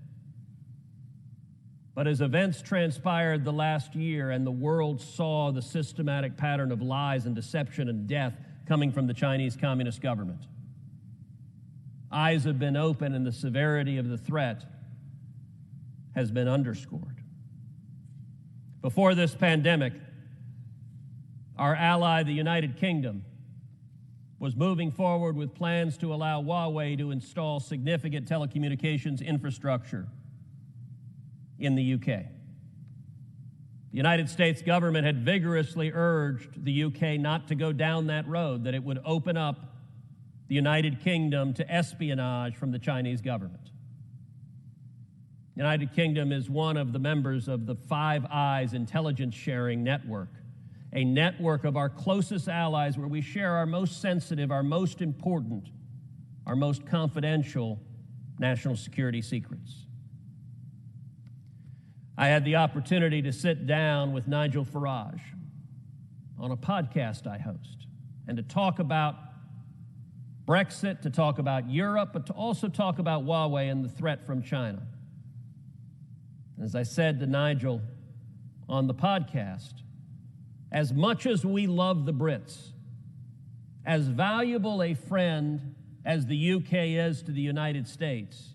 But as events transpired the last year and the world saw the systematic pattern of lies and deception and death coming from the Chinese Communist government, eyes have been opened and the severity of the threat has been underscored. Before this pandemic, our ally, the United Kingdom, was moving forward with plans to allow Huawei to install significant telecommunications infrastructure in the UK. The United States government had vigorously urged the UK not to go down that road, that it would open up the United Kingdom to espionage from the Chinese government. The United Kingdom is one of the members of the Five Eyes intelligence sharing network, a network of our closest allies where we share our most sensitive, our most important, our most confidential national security secrets. I had the opportunity to sit down with Nigel Farage on a podcast I host and to talk about Brexit, to talk about Europe, but to also talk about Huawei and the threat from China. As I said to Nigel on the podcast, as much as we love the Brits, as valuable a friend as the UK is to the United States,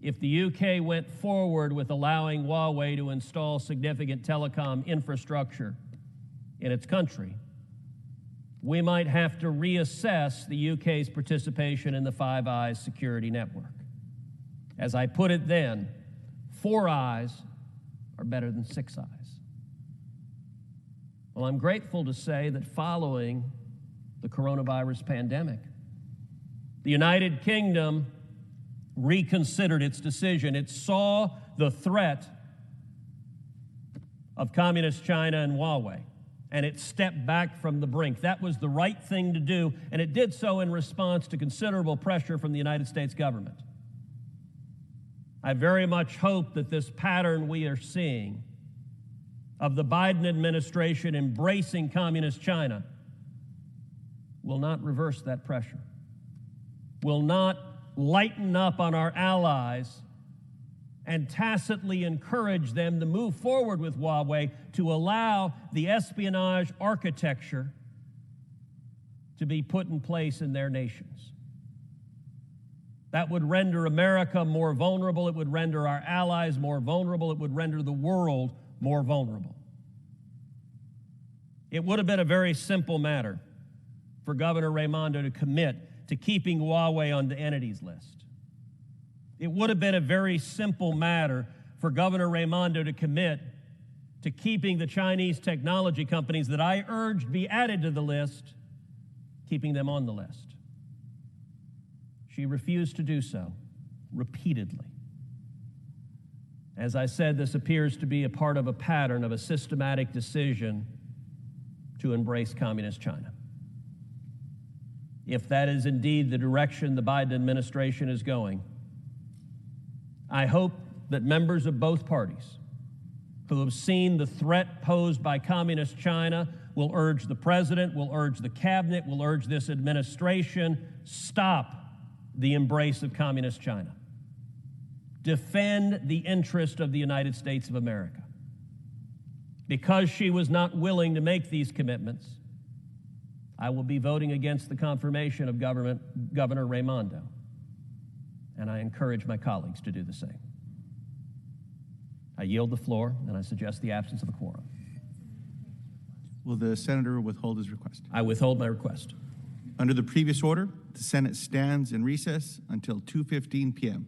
if the UK went forward with allowing Huawei to install significant telecom infrastructure in its country, we might have to reassess the UK's participation in the Five Eyes security network. As I put it then, 4 eyes are better than 6 eyes. Well, I'm grateful to say that following the coronavirus pandemic, the United Kingdom reconsidered its decision. It saw the threat of Communist China and Huawei, and it stepped back from the brink. That was the right thing to do, and it did so in response to considerable pressure from the United States government. I very much hope that this pattern we are seeing of the Biden administration embracing Communist China will not reverse that pressure, will not lighten up on our allies and tacitly encourage them to move forward with Huawei to allow the espionage architecture to be put in place in their nations. That would render America more vulnerable. It would render our allies more vulnerable. It would render the world more vulnerable. It would have been a very simple matter for Governor Raimondo to commit to keeping Huawei on the entities list. It would have been a very simple matter for Governor Raimondo to commit to keeping the Chinese technology companies that I urged be added to the list, keeping them on the list. She refused to do so repeatedly. As I said, this appears to be a part of a pattern of a systematic decision to embrace Communist China. If that is indeed the direction the Biden administration is going, I hope that members of both parties who have seen the threat posed by Communist China will urge the President, will urge the Cabinet, will urge this administration, stop the embrace of Communist China. Defend the interest of the United States of America. Because she was not willing to make these commitments, I will be voting against the confirmation of Governor Raimondo, and I encourage my colleagues to do the same. I yield the floor, and I suggest the absence of a quorum. Will the senator withhold his request? I withhold my request. Under the previous order, the Senate stands in recess until 2:15 p.m.